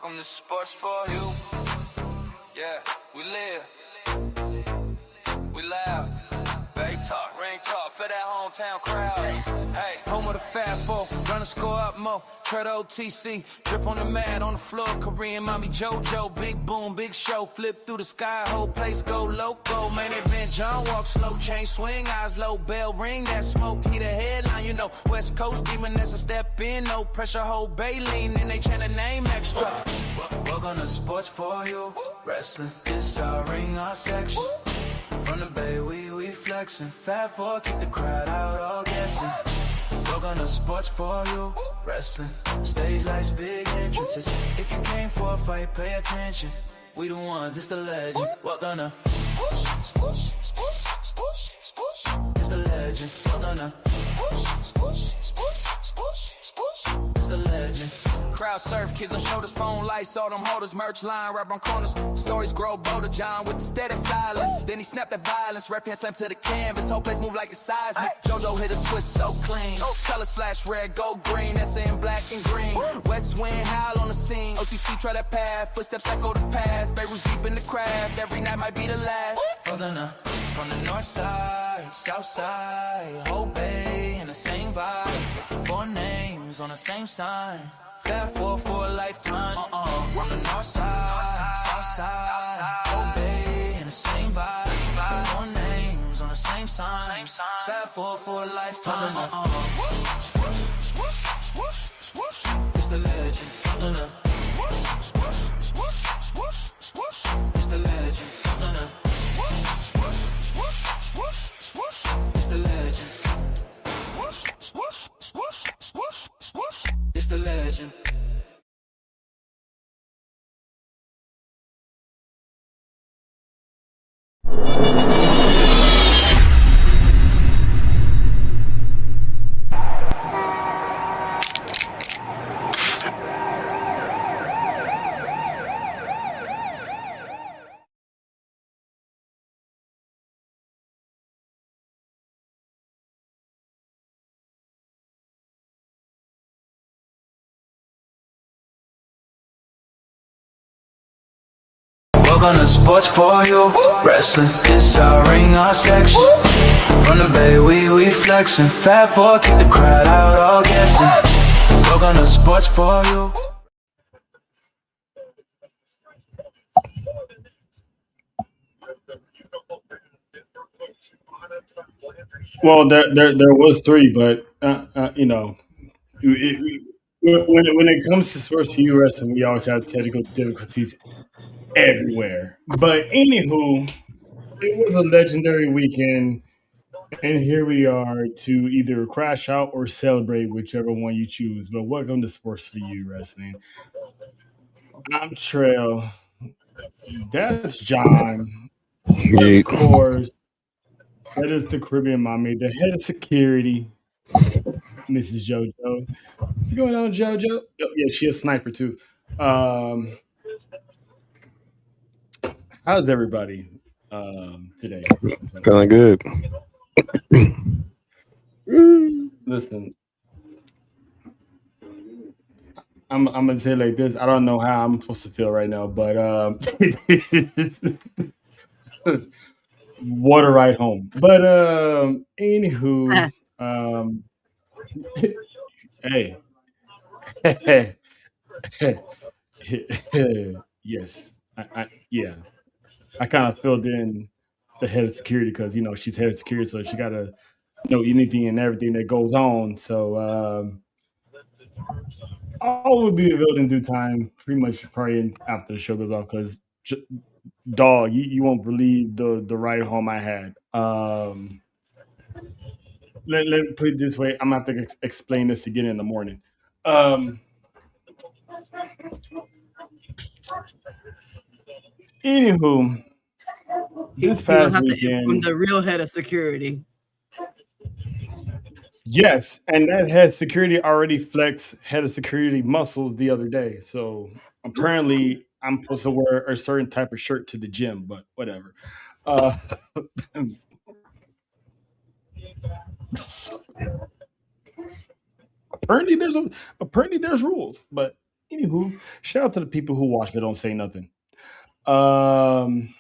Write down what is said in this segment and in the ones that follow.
Welcome to Sports for You. Yeah, we live. We loud. Bay talk, ring talk for that hometown crowd. Hey, home of the Fat Four. Gonna score up more. Tread OTC. Drip on the mat on the floor. Korean mommy JoJo. Big boom, big show. Flip through the sky. Whole place go loco. Main event, John walk slow. Chain swing, eyes low. Bell ring. That smoke. He the headline, you know. West Coast demon, that's a step in. No pressure, whole bay lean. And they chant a name extra. Welcome to Sports for You. Wrestling. This our ring, our section. From the bay, we flexing. Fat Four, keep the crowd out, all guessing. Welcome to Sports for You. Wrestling. Stage lights, big entrances. If you came for a fight, pay attention. We the ones, it's the legend. Welcome to. It's the legend. Welcome to. It's the legend. Crowd surf, kids on shoulders, phone lights, all them holders, merch line, right on corners. Stories grow bolder, John with the steady silence. Then he snapped that violence, rep hand slam to the canvas. Whole place move like a seismic. JoJo hit a twist so clean. Colors flash red, gold, green, that's in black and green. West wind howl on the scene. OTC try that path, footsteps echo the past. Beirut's deep in the craft, every night might be the last. From the north side, south side, whole bay in the same vibe. Four names on the same sign. Fat Four for a lifetime. From the north side, south side, whole bay in the same vibe. Four names on the same sign. Fat Four for a lifetime. It's the legend. It's the legend. It's the legend. It's the legend. Welcome to Sports for You. Wrestling, this our ring, our section. From the bay, we flexing. Fat Four, keep the crowd out, all guessing. Welcome to Sports for You. Well, there was three, but you know, when it comes to Sports for You wrestling, we always have technical difficulties everywhere. But anywho, it was a legendary weekend, and here we are to either crash out or celebrate, whichever one you choose. But welcome to Sports for You wrestling. I'm Trail. That's John. Of course, that is the Caribbean mommy, the head of security, Mrs. JoJo. What's going on, JoJo? Oh, yeah, she a sniper too. How's everybody today? Feeling good. Listen, I'm gonna say it like this. I don't know how I'm supposed to feel right now, but what a ride home. But anywho, hey, yes, yeah, I kind of filled in the head of security because she's head of security, so she gotta know anything and everything that goes on. So all will be revealed in due time. Pretty much probably after the show goes off because dog, you won't believe the ride home I had. Let me put it this way. I'm gonna have to explain this again in the morning. Anywho, this past weekend, from the real head of security. Yes, and that head security already flexed head of security muscles the other day. So apparently, I'm supposed to wear a certain type of shirt to the gym, but whatever. Apparently there's rules, but Anywho, shout out to the people who watch but don't say nothing. Um,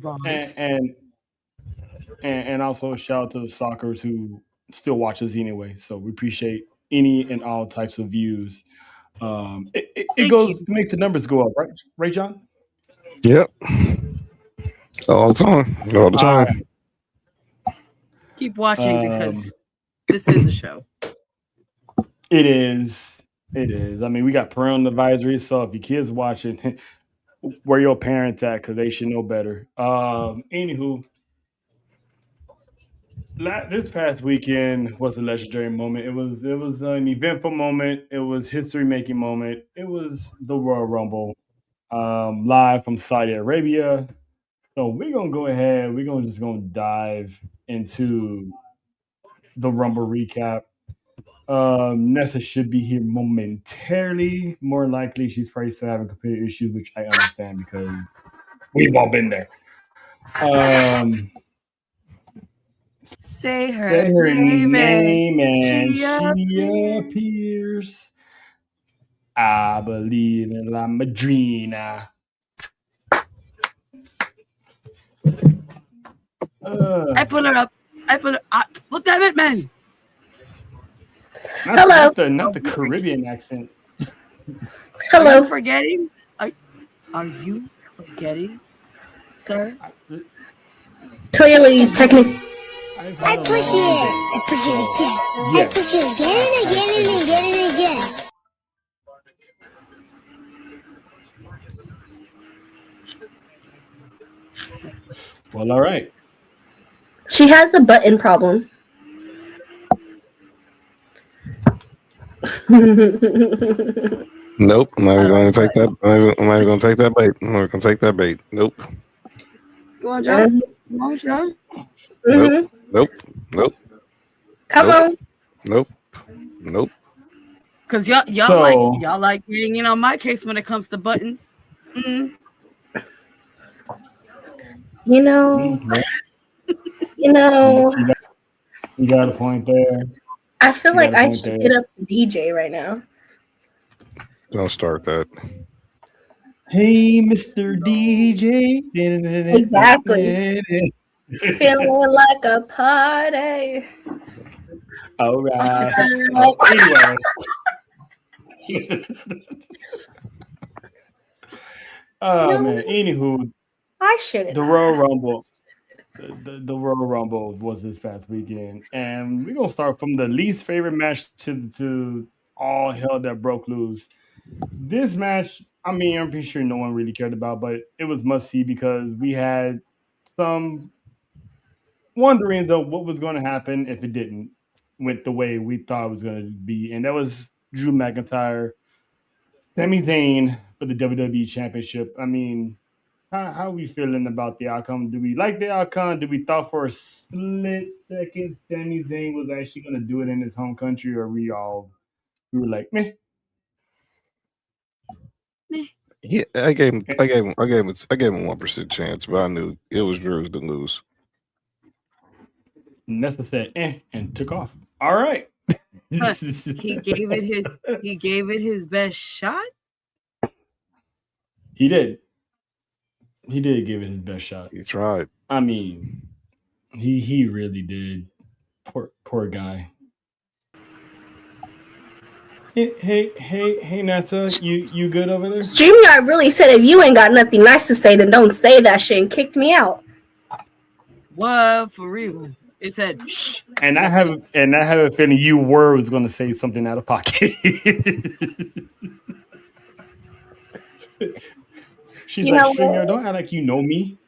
and Right. and and also shout out to the stalkers who still watch us anyway. So we appreciate any and all types of views. It Thank goes you. makes the numbers go up, right? Right, John? Yep. All the time. All the All time. right. Keep watching Um, because this is a show. it is. It is. I mean, we got parental advisories, so if your kids watching, where your parents at? Because they should know better. Anywho, this past weekend was a legendary moment. It was an eventful moment. It was history making moment. It was the Royal Rumble, live from Saudi Arabia. So we're gonna go ahead. We're gonna just gonna dive into the Rumble recap. Nessa should be here momentarily. More likely, she's probably still having computer issues, which I understand because we've all been there. Um, Say Said her her name and name and she she appears. appears. I believe in La Madrina. I Uh, pull her up. I pull her up. Look, damn it, man. not Hello. not the Caribbean accent. Are Hello. you forgetting? Are you forgetting, sir? Clearly, technically. I've I had a push it. long day. I push it So, again. I yes, push it again and again and again and again. well, all right. She has a button problem. Nope. I'm not I even going like to take that. I'm not even going to take that bait. I'm not going to take that bait. Nope. Go on, John. Come on, John. Nope. Nope. Nope. Come Nope. on. Nope. Nope. Cause y'all So, like getting in on my case when it comes to buttons. Mm. You know, well, you know, you got a point there. I feel You got like a I point should there. hit up the DJ right now. Don't start that. Hey, Mr. DJ. Exactly. Feeling like a party. All right. Like, Anyway. Oh, man. Anywho, I shouldn't. the Royal Rumble. The Royal Rumble was this past weekend. And we're going to start from the least favorite match to all hell that broke loose. This match, I mean, I'm pretty sure no one really cared about, but it was must see because we had some wonderings of what was going to happen if it didn't went the way we thought it was going to be, and that was Drew McIntyre, Sami Zayn for the WWE Championship. I mean, how are we feeling about the outcome? Do we like the outcome? Did we thought for a split second Sami Zayn was actually going to do it in his home country, or we were like, meh? Yeah, I gave him. I gave him. I gave him. I gave him 1% chance, but I knew it was Drew's to lose. Nessa said, and took off. All right. He gave it his best shot. He did. He did give it his best shot. He tried. I mean, he really did. Poor guy. Hey, Nessa, you good over there? StreamYard really said if you ain't got nothing nice to say, then don't say that shit and kicked me out. What, for real? It said shh. And I have a feeling you was going to say something out of pocket. She's You like, know StreamYard, what? don't act like you know me.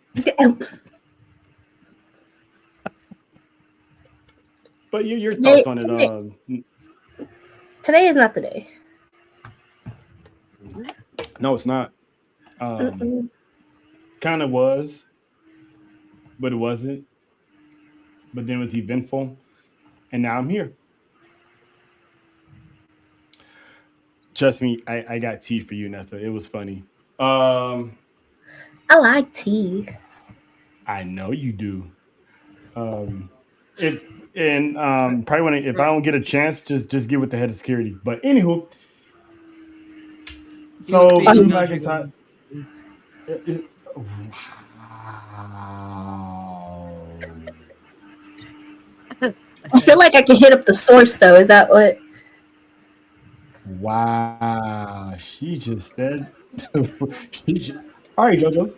But your thoughts on it? Today is not the day. No, it's not. Kind of was, but it wasn't. But then it was eventful, and now I'm here. Trust me, I got tea for you, Nessa. It was funny. I like tea. I know you do. Probably when if I don't get a chance, just get with the head of security. But anywho, He was So being Drew emotional. McIntyre. Wow. I I feel said, like I can hit up the source though. Is that what? Wow. She just said. All right, JoJo.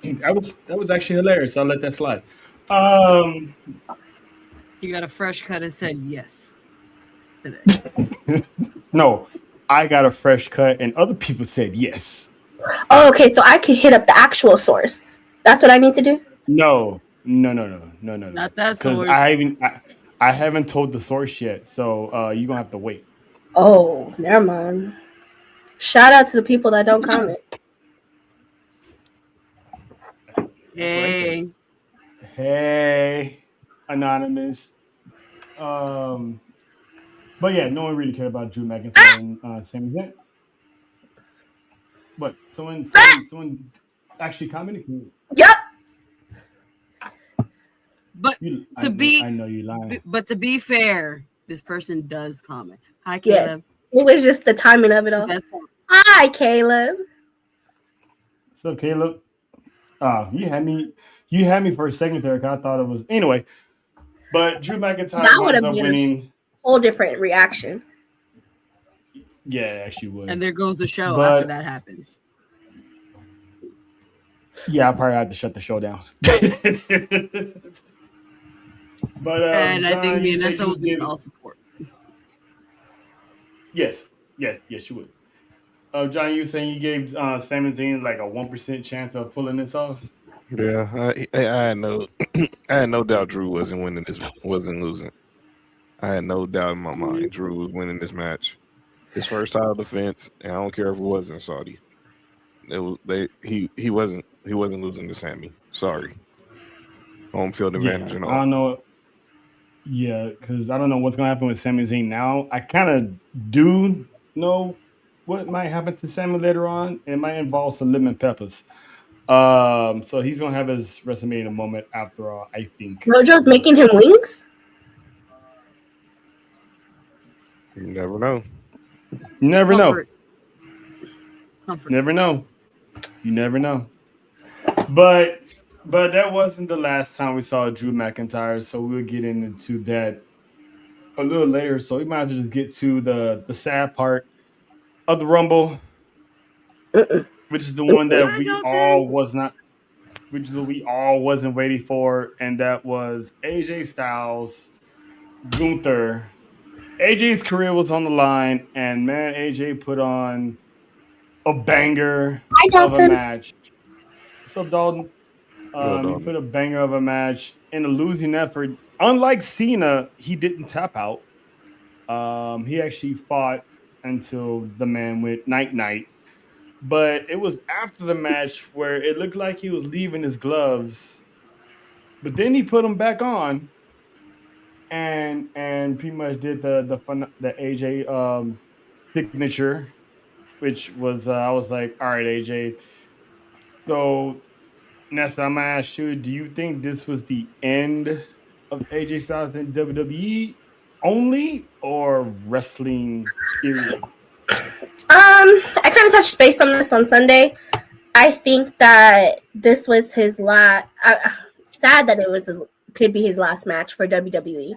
That was actually hilarious. I'll let that slide. Um, he got a fresh cut and said yes today. no, I got a fresh cut, and other people said yes. Oh, okay. So I can hit up the actual source. That's what I need to do. No, no, no, no, no, no, no. Not that Because source. I haven't told the source yet, so you're gonna have to wait. Oh, never mind. Shout out to the people that don't comment. That's what I said. Hey, Hey, anonymous. Um, but yeah, no one really cared about Drew McIntyre and Sami Zayn. But someone actually commented. Yep. but to be, I know you lying. but to be fair, this person does comment. Hi, Yes. Caleb. It was just the timing of it all. Does comment. Hi, Caleb. So Caleb, you had me for a second there. 'Cause I thought it was anyway. But Drew McIntyre That would winds have up been winning. a whole different reaction. Yeah, it actually would. And there goes the show But- after that happens. Yeah, I probably had to shut the show down. But And I John, think me you and said Nessa you will was do giving- all support. Yes, you would. John, you were saying you gave Sami Zayn like a 1% chance of pulling this off. Yeah, I had no, I had no doubt Drew wasn't winning this, wasn't losing. I had no doubt in my mind Drew was winning this match. His first title defense, and I don't care if it wasn't Saudi. He wasn't losing to Sammy. Sorry, home field advantage and I all. don't know. Yeah, because I don't know what's gonna happen with Sami Zayn now. I kind of do know what might happen to Sami later on. It might involve some lemon peppers. So he's gonna have his WrestleMania moment after all. I think. Mojo's making him wings. You never know. You never know. Comfort. Never know. You never know. But that wasn't the last time we saw Drew McIntyre, so we'll get into that a little later. So we might as well just get to the sad part of the Rumble, which is the one that we all wasn't waiting for, and that was AJ Styles, Gunther. AJ's career was on the line, and man, AJ put on a banger Hi, of a Dalton. match. What's up, Dalton? He put a banger of a match in a losing effort. Unlike Cena, he didn't tap out. He actually fought until the man went night. But it was after the match where it looked like he was leaving his gloves, but then he put them back on, and pretty much did the AJ signature, which was I was like, all right, AJ. So Nessa, I'm gonna ask you, do you think this was the end of AJ Styles in WWE only or wrestling period? I kind of touched base on this on Sunday. I think that this was his last. Sad that it was could be his last match for WWE,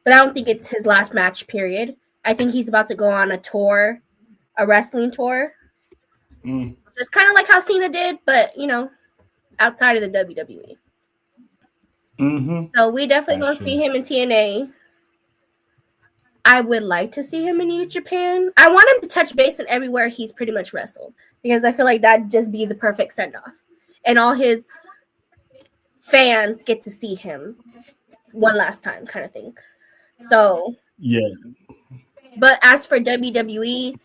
but I don't think it's his last match. Period. I think he's about to go on a tour, a wrestling tour, just kind of like how Cena did, but outside of the WWE. Mm-hmm. So we definitely That's gonna see him in TNA. I would like to see him in New Japan. I want him to touch base in everywhere he's pretty much wrestled, because I feel like that'd just be the perfect send off, and all his fans get to see him one last time, kind of thing. So Yeah. but as for WWE,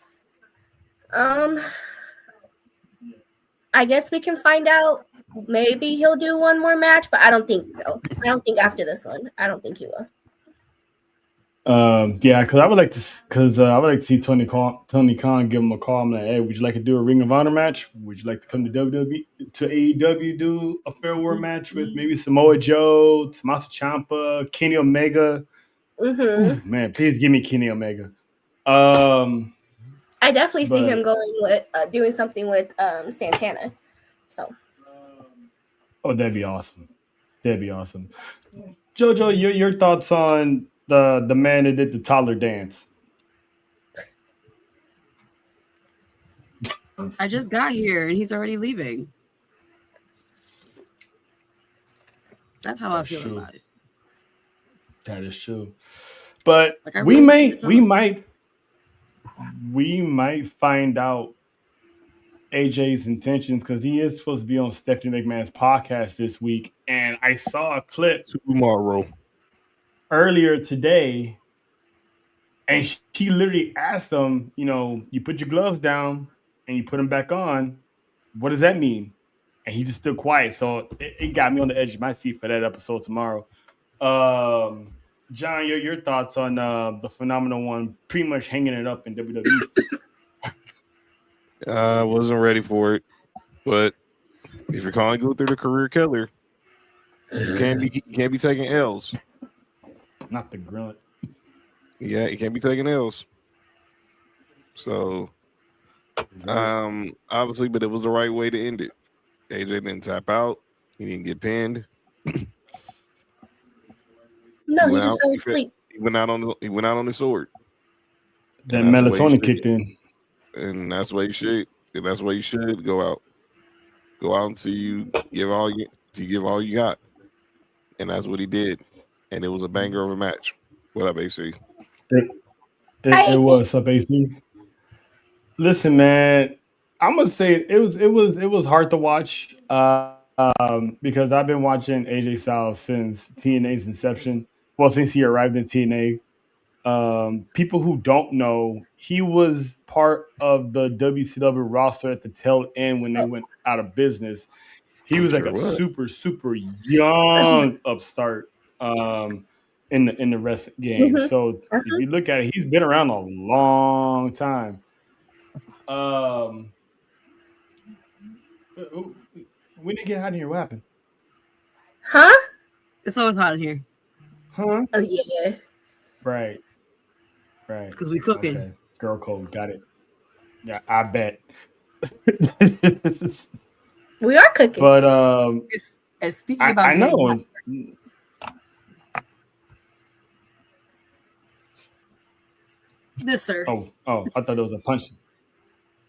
I guess we can find out. Maybe he'll do one more match, but I don't think so. I don't think after this one. I don't think he will. Yeah, because I would like to see Tony Khan give him a call. I'm like, hey, would you like to do a Ring of Honor match? Would you like to come to WWE to AEW, do a farewell match with maybe Samoa Joe, Tommaso Ciampa, Kenny Omega? Mm-hmm. Ooh, man, please give me Kenny Omega. I I definitely see him But going with doing something with Santana. So that'd be awesome. That'd be awesome. Jojo, your thoughts on the man that did the toddler dance? I just got here and he's already leaving. That's how I That's feel true. about it. That is true. But Like I we really think may it's we might find out AJ's intentions because he is supposed to be on Stephanie McMahon's podcast this week. And I saw a clip Tomorrow. earlier today, and she literally asked him, you put your gloves down and you put them back on. What does that mean? And he just stood quiet. So it got me on the edge of my seat for that episode tomorrow. John, your thoughts on the phenomenal one pretty much hanging it up in WWE? I wasn't ready for it, but if you're calling Gunther the career killer, you can't be taking L's. Not the grunt. Yeah, you can't be taking L's. So, obviously, but it was the right way to end it. AJ didn't tap out. He didn't get pinned. no, he just fell asleep. He went out on the sword. That melatonin kicked in. And that's why you should. And that's why you should go out. Go out until you give all you got. And that's what he did. And it was a banger of a match. What up, AC? It was up, AC. Listen, man, I'm gonna say it was hard to watch because I've been watching AJ Styles since TNA's inception. Well, since he arrived in TNA. People who don't know, he was part of the WCW roster at the tail end when they went out of business. He was like a super, super young upstart in the wrestling game. Mm-hmm. So if you look at it, he's been around a long time. We didn't get out of here. What happened? Huh? It's always hot in here. Huh? Oh yeah. Right. Because we cooking. Okay. Girl code. Got it. Yeah, I bet. We are cooking. But speaking about I know. This, sir. Oh, I thought it was a punch.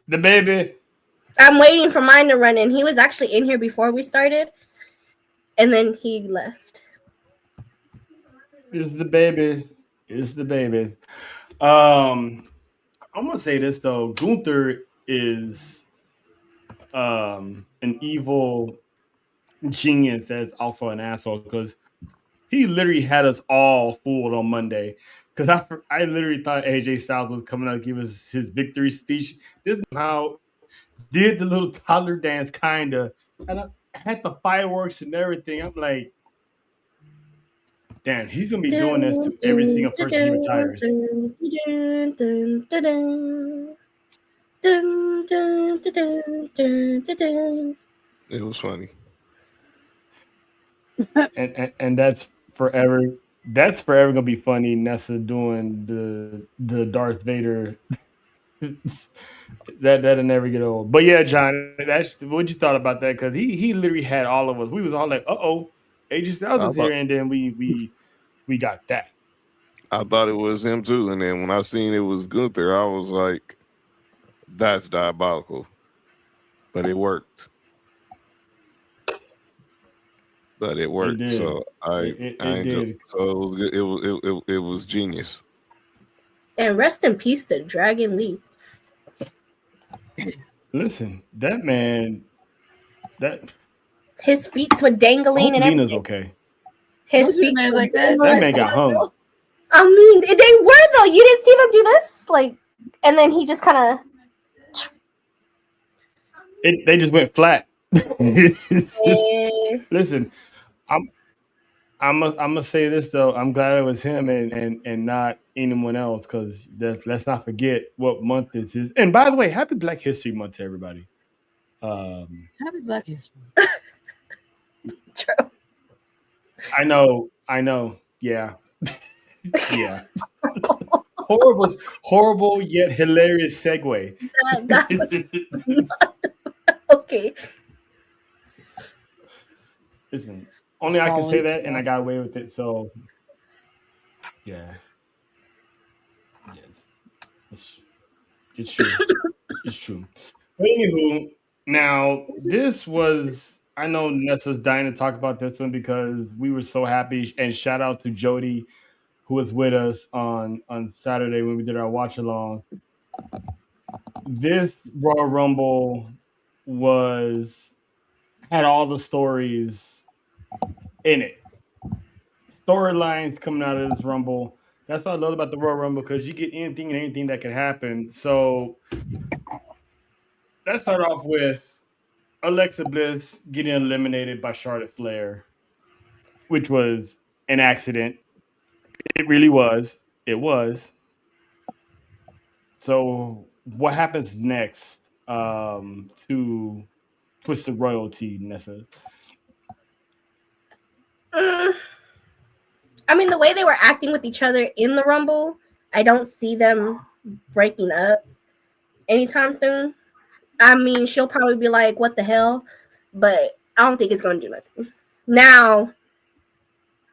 The baby. I'm waiting for mine to run in. He was actually in here before we started, and then he left. It's the baby. It's the baby. I'm gonna say this though. Gunther is an evil genius that's also an asshole because he literally had us all fooled on Monday. Because I literally thought AJ Styles was coming out to give us his victory speech. This is how did the little toddler dance kinda, and I had the fireworks and everything. I'm like, damn, he's gonna be doing this to every single person he retires. It was funny. and that's forever. That's forever gonna be funny. Nessa doing the Darth Vader. That'll never get old. But yeah, John, that's what you thought about that because he literally had all of us. We was all like, AJ Styles is here, and then we got that. I thought it was him too, and then when I seen it was Gunther, I was like, "That's diabolical," but it worked. But it worked, so I enjoyed it. So it was good. It was genius. And rest in peace to Dragon Lee. Listen, that man, his feet were dangling and Lena's everything. okay. His feet man like that. That man got hung. I mean, they were though. You didn't see them do this, like, and then he just kind of. They just went flat. Listen, I'm gonna say this though. I'm glad it was him and not anyone else because let's not forget what month this is. And by the way, happy Black History Month to everybody. Happy Black History. True. I know. Yeah. Yeah. horrible yet hilarious segue. That was okay. Listen, only I can say that, and I got away with it. So, yeah, yes, it's, it's true. It's true. But anywho, now this was. I know Nessa's dying to talk about this one because we were so happy. And shout out to Jody, who was with us on Saturday when we did our watch along. This Royal Rumble was had all the stories in it. Storylines coming out of this Rumble. That's what I love about the Royal Rumble because you get anything and anything that could happen. So let's start off with Alexa Bliss getting eliminated by Charlotte Flair, which was an accident. It really was. It was. So what happens next to Twisted Royalty, Nessa? I mean, the way they were acting with each other in the Rumble, I don't see them breaking up anytime soon. I mean, she'll probably be like, what the hell? But I don't think it's going to do nothing. Now,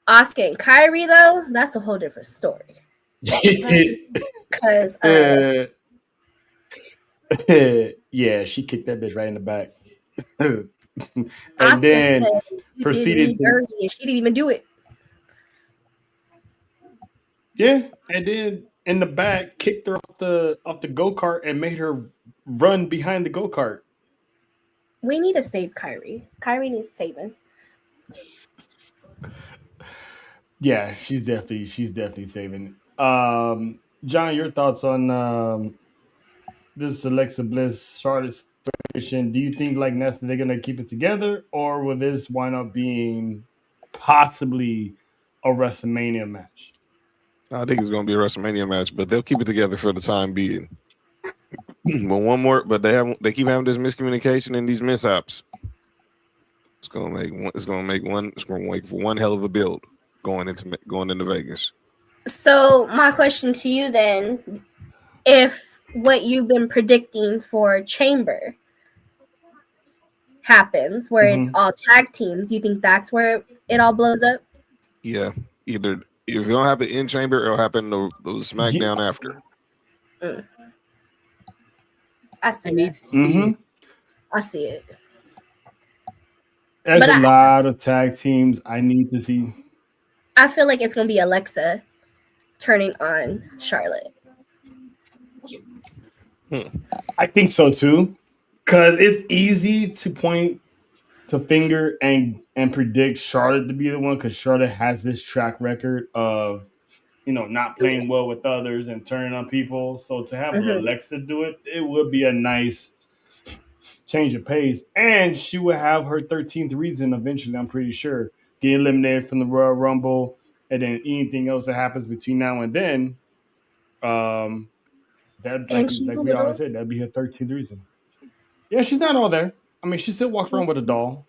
Asuka and Kyrie, though, that's a whole different story. Because, yeah, she kicked that bitch right in the back. and Asuka then said, proceeded to. dirty, and she didn't even do it. Yeah, and then in the back, kicked her off the go kart and made her run behind the go kart. We need to save Kyrie. Kyrie needs saving. Yeah, she's definitely saving. John, your thoughts on this Alexa Bliss Charlotte situation? Do you think like Nessa they're gonna keep it together, or will this wind up being possibly a WrestleMania match? I think it's going to be a WrestleMania match, but they'll keep it together for the time being. But they keep having this miscommunication and these mishaps. It's going to make for one hell of a build going into Vegas. So my question to you then, if what you've been predicting for Chamber happens, where it's all tag teams, you think that's where it all blows up? Yeah, either if it don't happen in Chamber, it'll happen the SmackDown after. I see it. I see it. There's a lot of tag teams I need to see. I feel like it's going to be Alexa turning on Charlotte. I think so too, because it's easy to point to finger and predict Charlotte to be the one, because Charlotte has this track record of not playing well with others and turning on people. So to have Alexa do it, it would be a nice change of pace, and she would have her 13th reason eventually. I'm pretty sure get eliminated from the Royal Rumble, and then anything else that happens between now and then, that like we always said, that'd be her 13th reason. Yeah, she's not all there. I mean, she still walks around with a doll.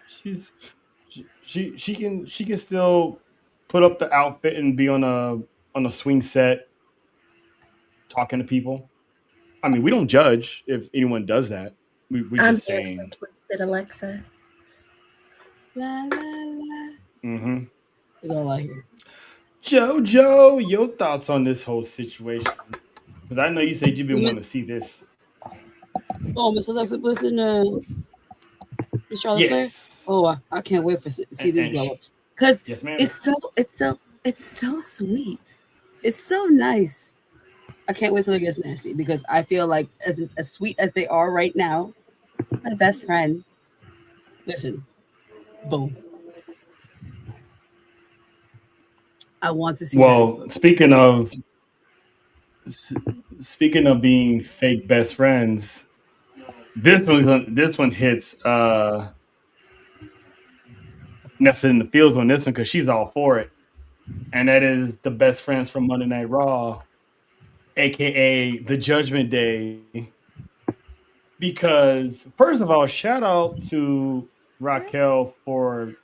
She can still put up the outfit and be on a swing set talking to people. I mean, we don't judge if anyone does that. We're just saying. Twisted Alexa. La la la. Mm-hmm. That's all I hear. Jojo, your thoughts on this whole situation? Because I know you said you've been wanting to see this. Oh, Miss Alexa Bliss and Miss Charlotte Flair. Oh, I can't wait to see this blow up, because it's so sweet. It's so nice. I can't wait till it gets nasty, because I feel like as sweet as they are right now, my best friend. Listen, boom. I want to see. Well, speaking of being fake best friends, this one hits Nessa in the feels on this one, because she's all for it, and that is the best friends from Monday Night Raw, aka the Judgment Day. Because first of all, shout out to Raquel for.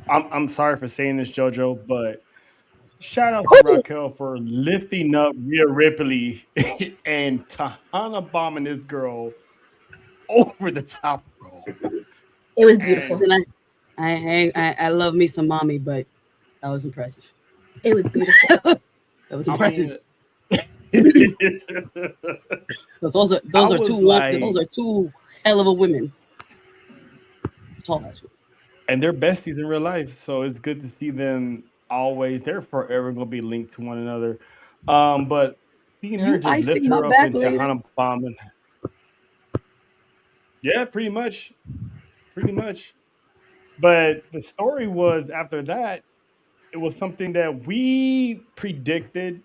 I'm sorry for saying this, JoJo, but shout out to Raquel for lifting up Rhea Ripley and Tahana bombing this girl over the top rope. It was beautiful. And I love me some mommy, but that was impressive. It was beautiful. That was impressive. Those are two hell of a women. Tall ass women. And they're besties in real life, so it's good to see them always. They're forever gonna be linked to one another. But seeing her just lift her up into Hana bombing. Yeah, pretty much. But the story was after that, it was something that we predicted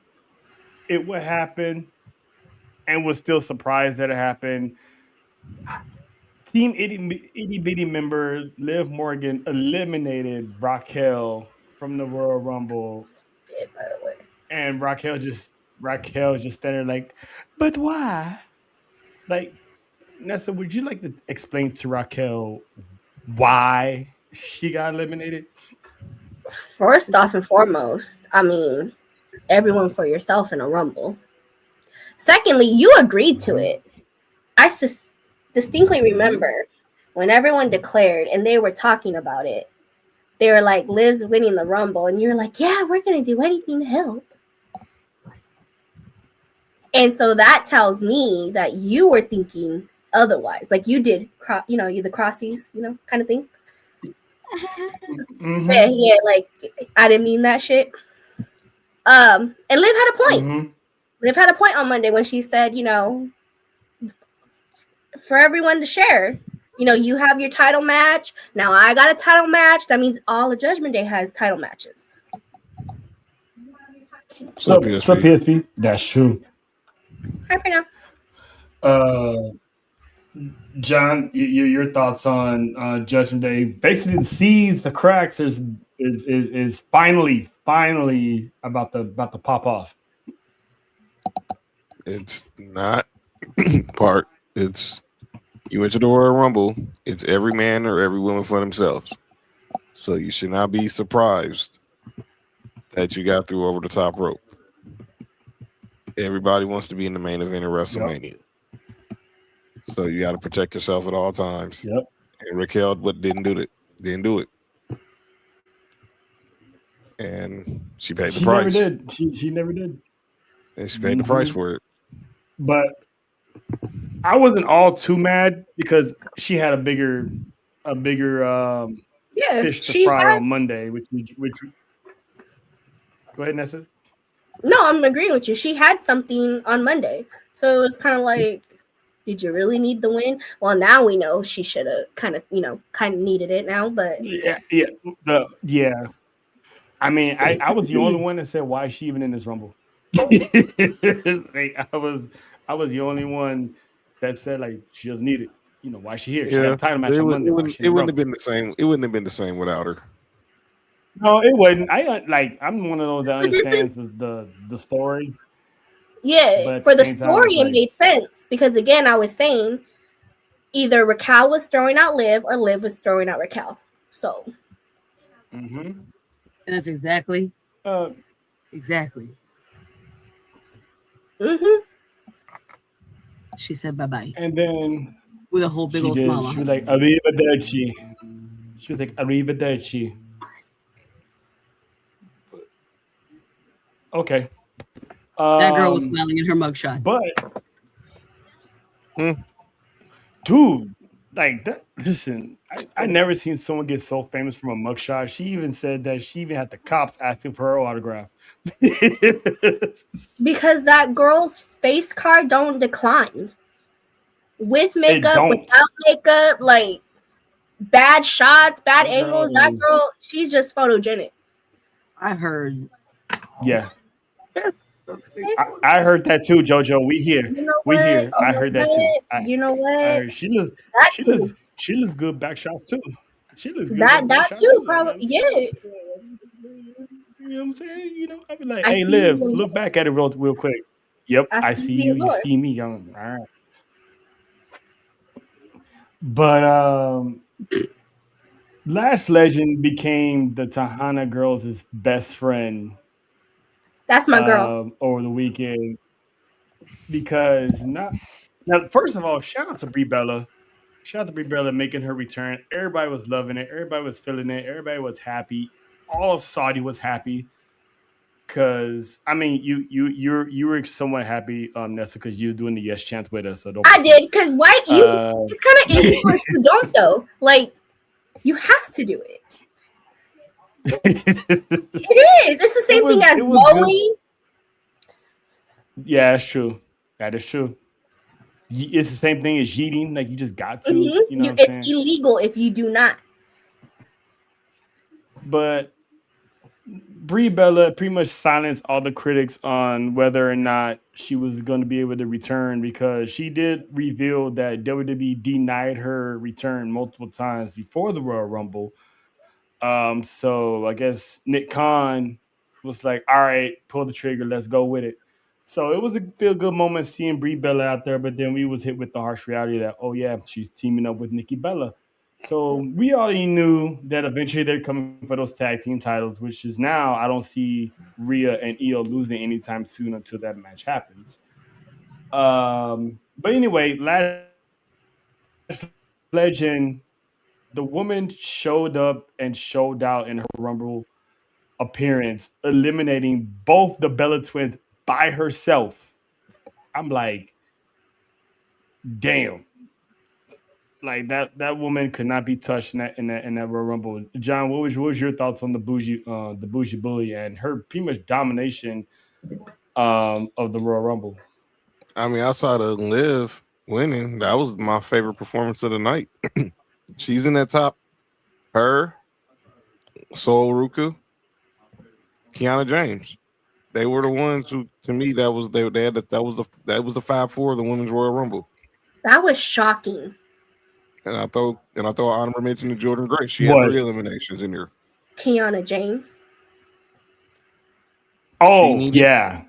it would happen and was still surprised that it happened. Team Itty Bitty member Liv Morgan eliminated Raquel from the Royal Rumble. Did, by the way. And Raquel just standing like, but why? Like, Nessa, would you like to explain to Raquel why she got eliminated? First off and foremost, I mean, everyone for yourself in a Rumble. Secondly, you agreed to it. I distinctly remember when everyone declared and they were talking about it. They were like, Liv's winning the Rumble. And you're like, yeah, we're going to do anything to help. And so that tells me that you were thinking otherwise. Like you did, you the crossies, kind of thing. Mm-hmm. Yeah, like I didn't mean that shit. And Liv had a point. Mm-hmm. Liv had a point on Monday when she said, for everyone to share. You have your title match. Now I got a title match. That means all of Judgment Day has title matches. So PSP. That's true. Hi for now. John, your thoughts on Judgment Day? Basically, the seeds, the cracks is finally about to pop off. It's not part. It's you enter the Royal Rumble. It's every man or every woman for themselves. So you should not be surprised that you got through over the top rope. Everybody wants to be in the main event of WrestleMania. Yep. So you got to protect yourself at all times. Yep. And Raquel didn't do it. And she paid the price. Never did. She never did. And she paid the price for it. But I wasn't all too mad because she had a bigger fish to fry on Monday, which go ahead, Nessa. No, I'm agreeing with you. She had something on Monday. So it was kind of like, did you really need the win? Well, now we know she should have kind of needed it now, but yeah. I mean, I was the only one that said, why is she even in this Rumble? Like, I was the only one that said, like, she doesn't need it. Why is she here? She had a title match on Monday. It wouldn't have been the same. It wouldn't have been the same without her. No, it wouldn't. I'm one of those that understands the story. Yeah, for the story, it made sense because again, I was saying either Raquel was throwing out Liv or Liv was throwing out Raquel. So, and that's exactly. Exactly. She said bye bye, and then with a whole big old smile on her face. Like arrivederci. She was like arrivederci. Okay. That girl was smiling in her mugshot. But, dude, like, listen, I never seen someone get so famous from a mugshot. She even said that she even had the cops asking for her autograph. Because that girl's face card don't decline. With makeup, without makeup, like, bad shots, bad angles, that girl, she's just photogenic. I heard. Yeah. I heard that too, JoJo. We here. We here. I heard that too. You know what? She looks good back shots too. She looks good. That too, probably. Yeah. You know what I'm saying? I'd be like, hey, Liv, look back at it real quick. Yep, I see you. You see me, young. All right. But Last Legend became the Tahana girls' best friend That's my girl. over the weekend because now, first of all, shout out to Brie Bella. Shout out to Brie Bella making her return. Everybody was loving it. Everybody was feeling it. Everybody was happy. All of Saudi was happy because I mean, you were somewhat happy, Nessa, because you were doing the yes chant with us. So don't. I did because why you? Uh, It's kind of illegal if you don't though. Like you have to do it. It is. It's the same thing as bowling. Yeah, that's true. That is true. It's the same thing as yeeting. Like you just got to. Mm-hmm. You know what I'm It's saying? illegal if you do not. But Brie Bella pretty much silenced all the critics on whether or not she was going to be able to return because she did reveal that WWE denied her return multiple times before the Royal Rumble. So I guess Nick Khan was like, "All right, pull the trigger, let's go with it." So it was a feel good moment seeing Brie Bella out there, but then we was hit with the harsh reality that, oh yeah, she's teaming up with Nikki Bella. So we already knew that eventually they're coming for those tag team titles, which is now I don't see Rhea and Io losing anytime soon until that match happens. But anyway, last legend, the woman showed up and showed out in her Rumble appearance, eliminating both the Bella twins by herself. I'm like, damn. Like that woman could not be touched in that Royal Rumble. John, what was your thoughts on the bougie bully and her pretty much domination of the Royal Rumble? I mean, outside of Liv winning, that was my favorite performance of the night. She's in that top. Her, Sol Ruka, Kiana James. They were the ones who, to me, that was that was the 5-4 of the Women's Royal Rumble. That was shocking. And I throw honorable mention to Jordan Grace. She had What? 3 eliminations in here. Kiana James. Oh yeah,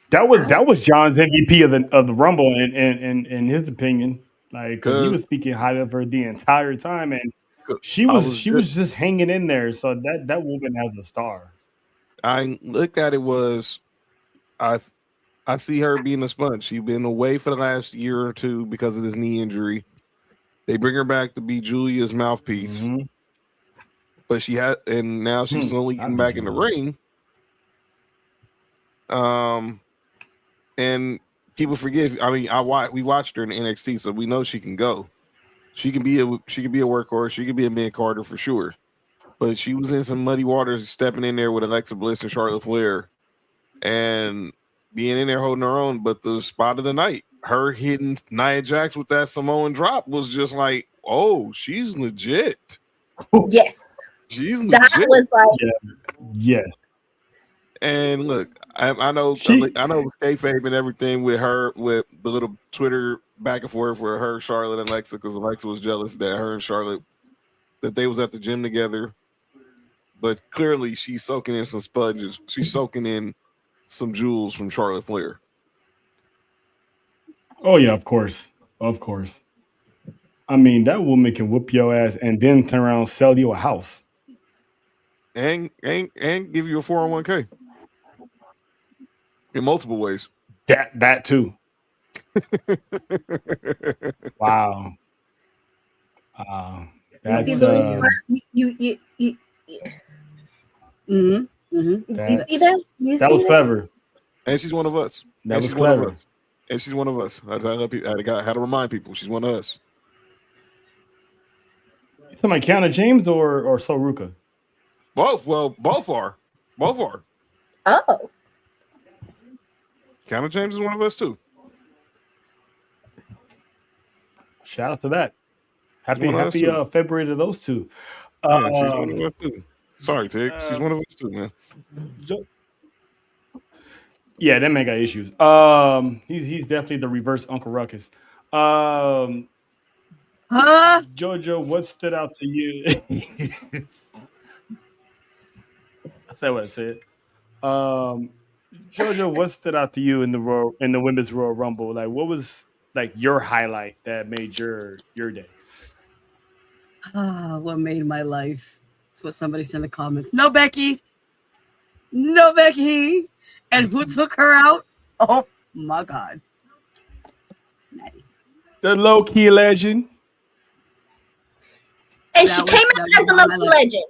that was John's MVP of the Rumble in his opinion. Like because he was speaking highly of her the entire time, and she was just hanging in there. So that woman has a star. I looked at it was I see her being a sponge. She's been away for the last year or two because of this knee injury. They bring her back to be Julia's mouthpiece, but and now she's slowly getting back in the ring. And people forget. I mean, we watched her in NXT, so we know she can go. She can be a workhorse. She can be a mid carder for sure. But she was in some muddy waters, stepping in there with Alexa Bliss and Charlotte Flair, and being in there holding her own. But the spot of the night, her hitting Nia Jax with that Samoan drop was just like, oh, she's legit. Yes, she's legit. That was like, yes. And look, I know kayfabe and everything with her, with the little Twitter back and forth for her, Charlotte, and Alexa, because Alexa was jealous that her and Charlotte, that they was at the gym together. But clearly she's soaking in some sponges. She's soaking in some jewels from Charlotte Flair. Oh yeah, of course. Of course. I mean, that woman can whoop your ass and then turn around and sell you a house. And give you a 401k. In multiple ways. That too. Wow. you see the you you see that? That was clever. And she's one of us. That was clever. And she's one of us. I had to remind people she's one of us. You talking about Kiana James or Soruka? Both. Well, both are. Oh. Kiana James is one of us too. Shout out to that. Happy February to those two. Yeah, she's one of us too. Sorry, Tig. She's one of us too, man. Yeah, that man got issues. He's definitely the reverse Uncle Ruckus. Jojo, what stood out to you? I said what I said. Jojo, what stood out to you in the women's Royal Rumble? Like, what was like your highlight that made your day? What made my life? That's what somebody said in the comments. No, Becky. No, Becky. And who took her out? Oh my God. Natty. The low key legend. And she came out as the low key legend.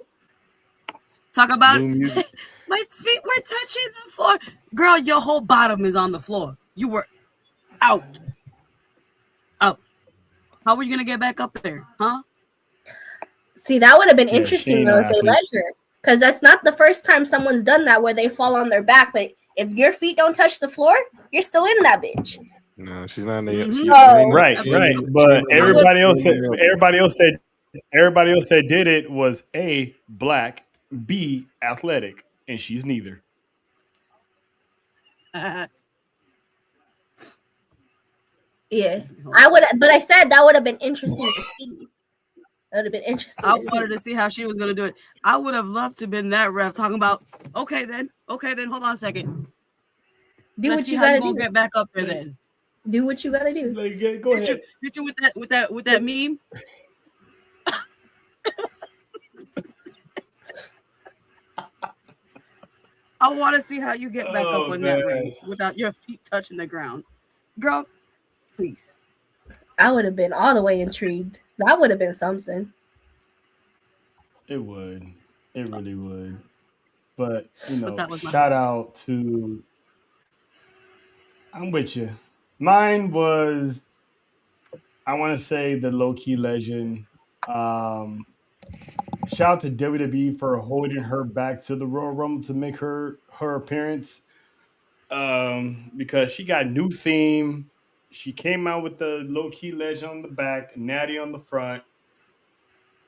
Talk about my feet were touching the floor. Girl, your whole bottom is on the floor. You were out. Out. How were you gonna get back up there? Huh? See, that would have been interesting though if they let her. Because that's not the first time someone's done that where they fall on their back. But if your feet don't touch the floor, you're still in that bitch. No, she's not in the right. But everybody else that did it was A, black, B, athletic, and she's neither. Yeah, I would, but I said that would have been interesting to see. That would have been interesting. I wanted to see how she was gonna do it. I would have loved to have been that ref talking about. Okay, then. Hold on a second. Do what you gotta do. Get back up there then. Do what you gotta do. Go ahead. Hit you with that meme. I want to see how you get back up on that ring without your feet touching the ground, girl. Please. I would have been all the way intrigued. That would have been something. It would. It really would. But, shout out to... I'm with you. Mine was, I want to say, the low-key legend. Shout out to WWE for holding her back to the Royal Rumble to make her appearance. Because she got new theme. She came out with the low-key legend on the back, Natty on the front.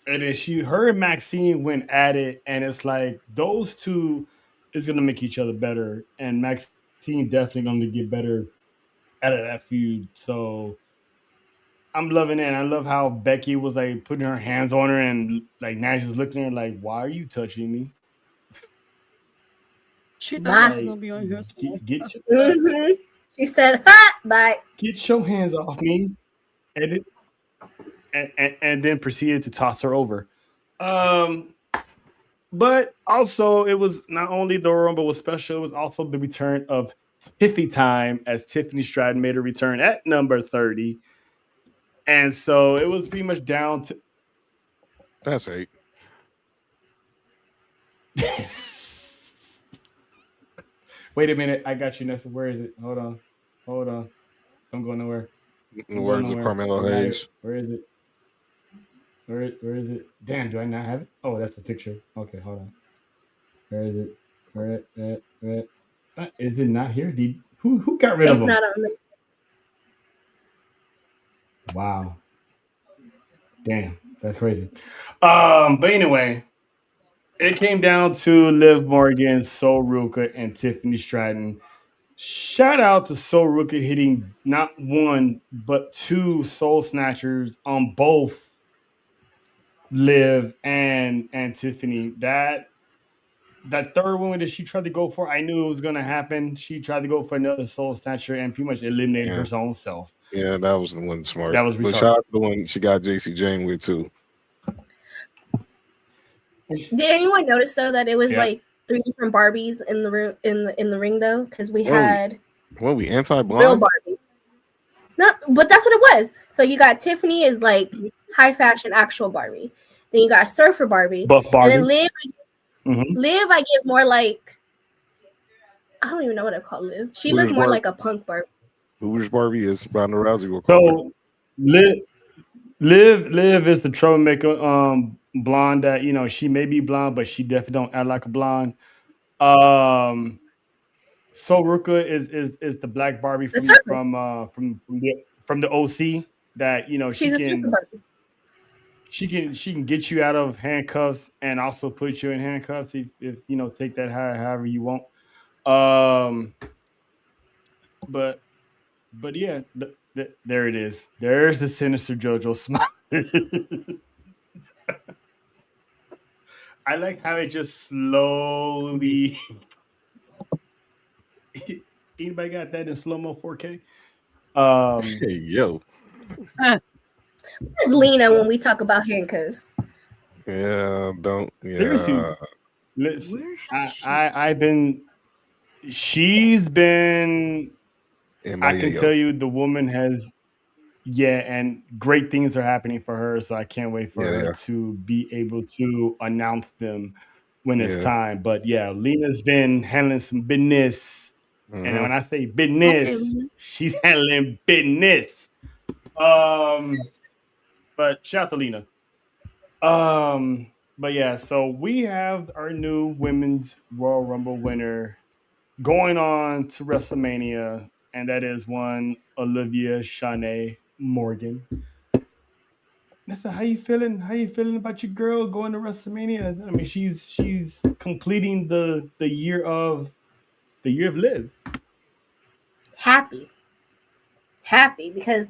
And then her and Maxine went at it, and it's like those two is gonna make each other better. And Maxine definitely gonna get better out of that feud. So I'm loving it. And I love how Becky was like putting her hands on her, and like Nash is looking at her like, "Why are you touching me?" She thought she was gonna be on here. She said, "Ha, bye." Get your hands off me, and then proceeded to toss her over. But also, it was not only the Rumble was special; it was also the return of Tiffy time, as Tiffany Stratton made a return at number 30. And so it was pretty much down to... That's 8. Wait a minute. I got you, Nessa. Where is it? Hold on. Don't go nowhere. In the words of Carmelo Hayes. Where is it? Where is it? Damn, do I not have it? Oh, that's a picture. Okay, hold on. Where is it? Where is it not here? Who got rid of them? It's not on this. Wow. Damn, that's crazy. But anyway, it came down to Liv Morgan, Sol Ruka, and Tiffany Stratton. Shout out to Sol Ruka hitting not one, but 2 soul snatchers on both Liv and Tiffany. That third one that she tried to go for, I knew it was going to happen. She tried to go for another soul snatcher and pretty much eliminated her own self. Yeah, that was the one smart. That was retarded. But shout out to the one she got JC Jane with too. Did anyone notice though that it was like 3 different Barbies in the room in the ring though? Because we had we anti-blonde? Real Barbie. No, but that's what it was. So you got Tiffany is like high fashion actual Barbie. Then you got Surfer Barbie. Buff Barbie. And then Liv, I get more like, I don't even know what I call Liv. She looks more like a punk Barbie. Who's Barbie is Ronda Rousey will So call Liv is the troublemaker blonde that she may be blonde, but she definitely don't act like a blonde. Sol Ruka is the black Barbie from the OC that she's a super Barbie. She can get you out of handcuffs and also put you in handcuffs if take that however you want. But yeah, there it is. There's the sinister JoJo smile. I like how it just slowly. Anybody got that in slow-mo 4K? Hey yo. Where's Lena when we talk about handcuffs? Yeah, don't. Yeah. Seriously, I've been She's been. I can MIA. tell you, the woman has. Yeah, and great things are happening for her. So I can't wait for Yeah, her yeah, to be able to announce them when it's yeah. time. But yeah, Lena's been handling some business, and Mm-hmm. when I say Okay, business, Lena. she's handling business. Um, but shout out to Lena. But yeah, so we have our new women's Royal Rumble winner going on to WrestleMania, and that is one Olivia Shanae Morgan. Nessa, how you feeling? How you feeling about your girl going to WrestleMania? I mean, she's completing the year of Live. Happy. Happy because,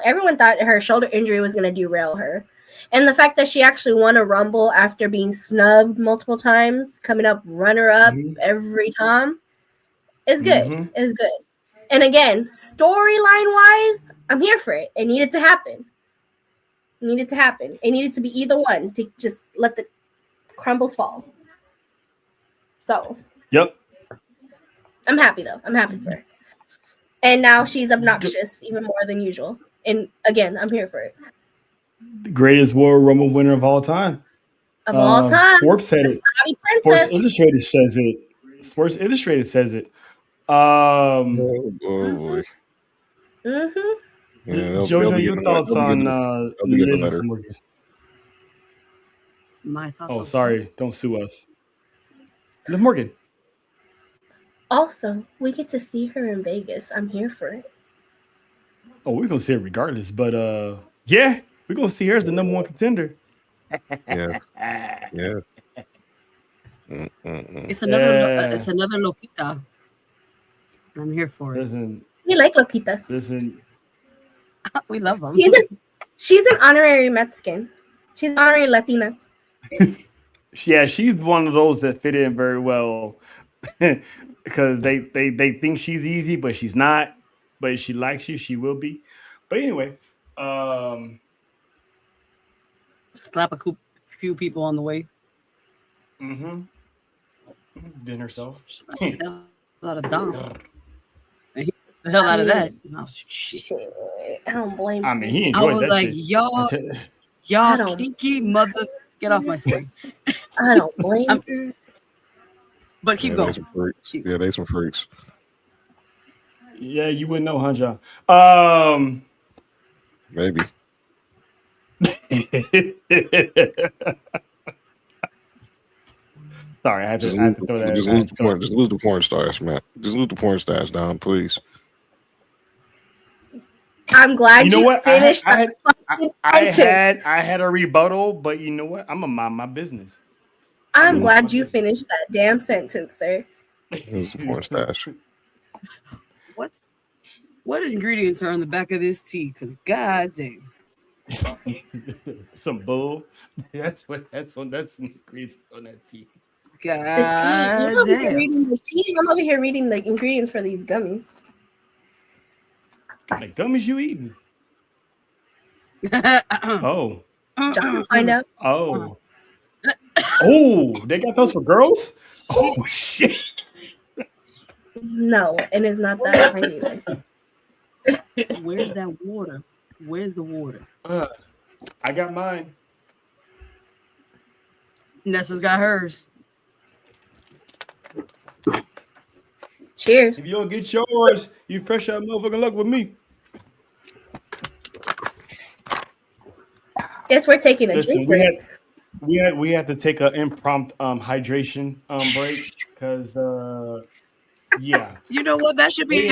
everyone thought her shoulder injury was going to derail her. And the fact that she actually won a Rumble after being snubbed multiple times, coming up runner up Mm-hmm. every time, is good. Mm-hmm. Is good. And again, storyline wise, I'm here for it. It needed to happen. It needed to happen. It needed to be either one to just let the crumbles fall. So Yep. I'm happy though. I'm happy for her. And now she's obnoxious even more than usual. And again, I'm here for it. The greatest Royal Rumble winner of all time. Of all time, Forbes said the it. Saudi Sports princess. Illustrated says it. Sports Illustrated says it. Um, Oh, boy. Mm-hmm. Yeah, they'll Jojo, be your getting a letter. thoughts on They'll be getting a Liz letter. Morgan? My thoughts Oh, on sorry, don't sue us. Liv Morgan. Also, we get to see her in Vegas. I'm here for it. Oh, we're gonna see it regardless, but yeah, we're gonna see her as the number one contender. Yes, yes. Mm-mm-mm. It's Yeah. another Lopita. I'm here for it. Listen, We like Loquitas. listen. We love them. She's an honorary Mexican. She's an honorary Latina. Yeah, she's one of those that fit in very well because they think she's easy, but she's not. But if she likes you, she will be. But anyway, um, Slap a few people on the way. mm-hmm. Did herself. Slap the hell out of Dom. And he the hell out of that. No, shit. I don't blame I mean, you. he I enjoyed was that like, shit. I y'all don't- kinky mother, get off my screen. I don't blame her. But keep Yeah, going. they some freaks. Yeah, they some freaks. Yeah, you wouldn't know, huh, John? Maybe. Sorry, I had Just to throw that. lose the porn. Just lose the porn stars, man. Just lose the porn stars down, please. I'm glad You know what? finished. I had a rebuttal, but you know what? I'm gonna mind my business. I'm glad you finished that damn sentence, sir. Lose the porn stars. What ingredients are on the back of this tea? Because god dang. Some bull. That's ingredients on that tea. God The tea. damn. Reading the tea. I'm over here reading the ingredients for these gummies. What kind of gummies you eating? Oh. John, find out. Oh. Oh, they got those for girls? Oh shit. No, and it's not that fine either. Where's that water? Where's the water? I got mine. Nessa's got hers. Cheers. If you don't get yours, you fresh out motherfucking luck with me. Guess we're taking a Listen, drink break. we had to take an impromptu hydration break because yeah. You know what? That should be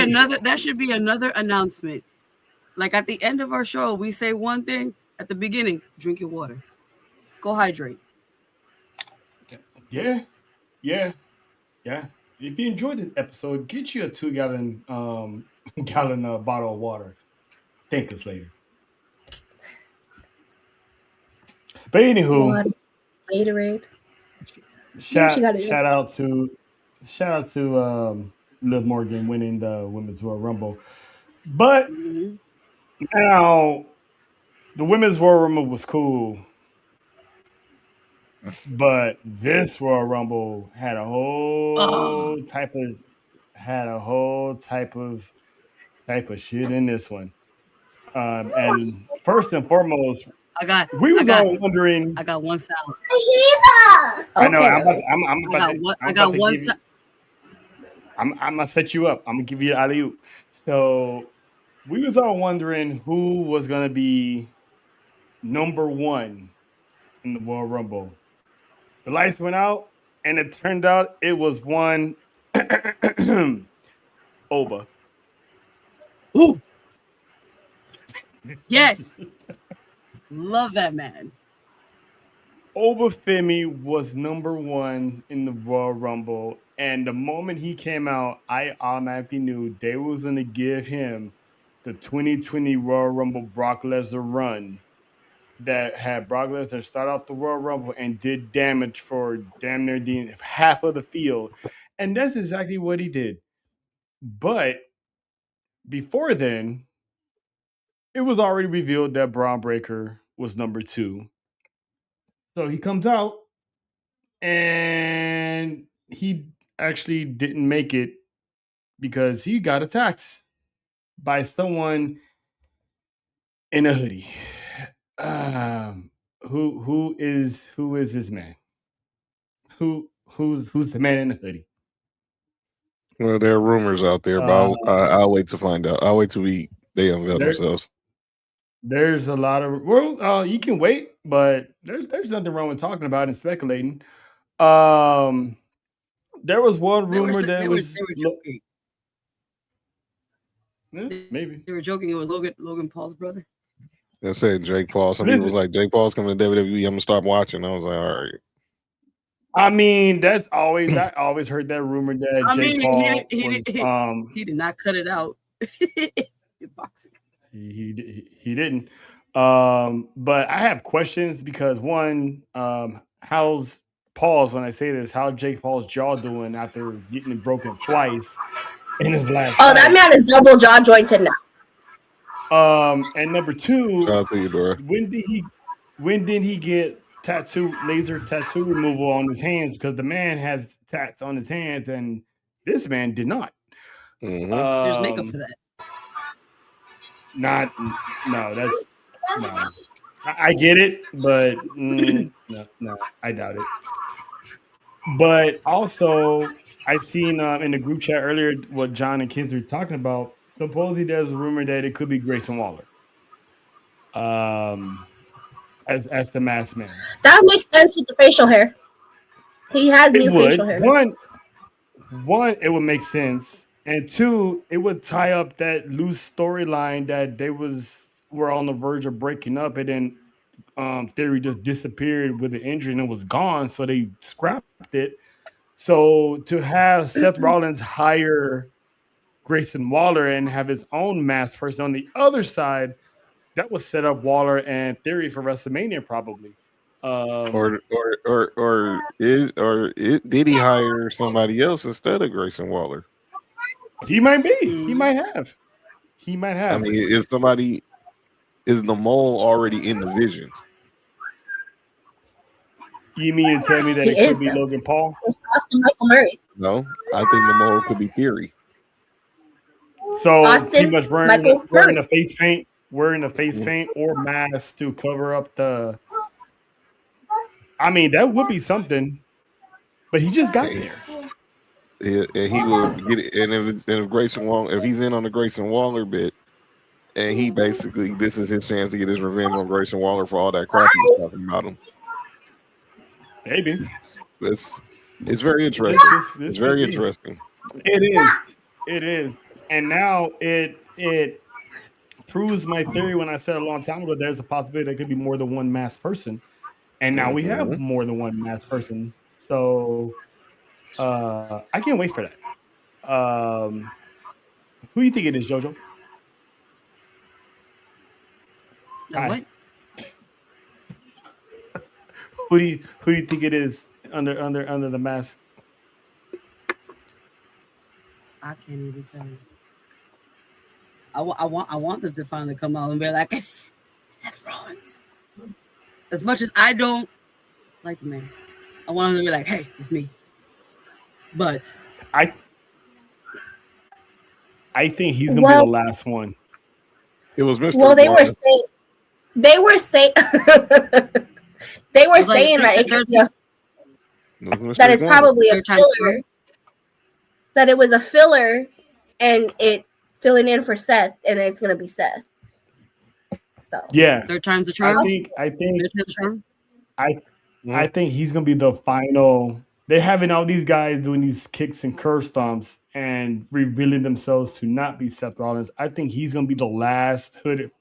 another announcement. Like at the end of our show, we say one thing at the beginning: drink your water, go hydrate. Yeah. If you enjoyed this episode, get you a 2-gallon bottle of water. Thank us later. But anywho, Water, Gatorade. shout out to Liv Morgan winning the Women's Royal Rumble. But now the Women's Royal Rumble was cool. But this Royal Rumble had a whole type of had a whole type of shit in this one. And first and foremost, we was all wondering. I got one sound. I know. Okay. I got one sound. I'm gonna set you up. I'm gonna give you the alley oop. So we was all wondering who was gonna be number one in the Royal Rumble. The lights went out, and it turned out it was one Oba. Ooh. Yes. Love that man. Obafemi was number one in the Royal Rumble, and the moment he came out, I automatically knew they was going to give him the 2020 Royal Rumble Brock Lesnar run that had Brock Lesnar start off the Royal Rumble and did damage for damn near half of the field, and that's exactly what he did. But before then, it was already revealed that Braun Breaker was number two. So he comes out and he actually didn't make it because he got attacked by someone in a hoodie. Who is this man? Who's the man in the hoodie? Well, there are rumors out there, but I'll wait to find out. I'll wait till they unveil themselves. There's a lot of you can wait, but there's nothing wrong with talking about and speculating. There was one rumor they were joking. Maybe they were joking. It was Logan Paul's brother. I said Jake Paul. Some people was like, Jake Paul's coming to WWE. I'm gonna start watching. I was like, all right. I mean, I always heard that rumor that Jake Paul he did not cut it out in boxing. He didn't. But I have questions because one, how's Paul's when I say this? How's Jake Paul's jaw doing after getting it broken twice in his last? Oh, that man is double jaw jointed now. And number two, shout out to you, Dora. When did he get laser tattoo removal on his hands? Because the man has tats on his hands, and this man did not. Mm-hmm. There's makeup for that. No. I get it, but no, I doubt it. But also, I seen in the group chat earlier what John and Kids were talking about. Supposedly, there's a rumor that it could be Grayson Waller, as the masked man. That makes sense with the facial hair. He has new facial hair. One, it would make sense, and two, it would tie up that loose storyline that they were on the verge of breaking up, and then Theory just disappeared with the injury and it was gone, so they scrapped it. So to have Seth Rollins hire Grayson Waller and have his own masked person on the other side, that would set up Waller and Theory for WrestleMania probably. Did he hire somebody else instead of Grayson Waller? He might be. He might have. I mean, is the mole already in the vision? You mean to tell me that it could be Logan Paul? It's Austin Michael Murray. No, I think the mole could be Theory. So pretty much wearing the face paint, or mask to cover up the. I mean, that would be something, but he just got there. Yeah, and he will get it. And if Grayson Waller, if he's in on the Grayson Waller bit, and he basically, this is his chance to get his revenge on Grayson Waller for all that crap he was talking about him. Maybe. It's very interesting. It's very interesting. It is. And now it proves my theory when I said a long time ago there's a possibility there could be more than one masked person. And now we have more than one masked person. So I can't wait for that. Who do you think it is, JoJo? What? Who do you think it is under the mask? I can't even tell you. I want them to finally come out and be like, it's Seth Rollins. As much as I don't like the man, I want them to be like, hey, it's me. But I think he's gonna be the last one. It was Mr. Well, they Iguana. were saying that that it's probably a filler. That it was a filler, and it filling in for Seth, and it's gonna be Seth. So yeah, third time's a charm. I think he's gonna be the final. They're having all these guys doing these kicks and curve stomps and revealing themselves to not be Seth Rollins. I think he's gonna be the last hooded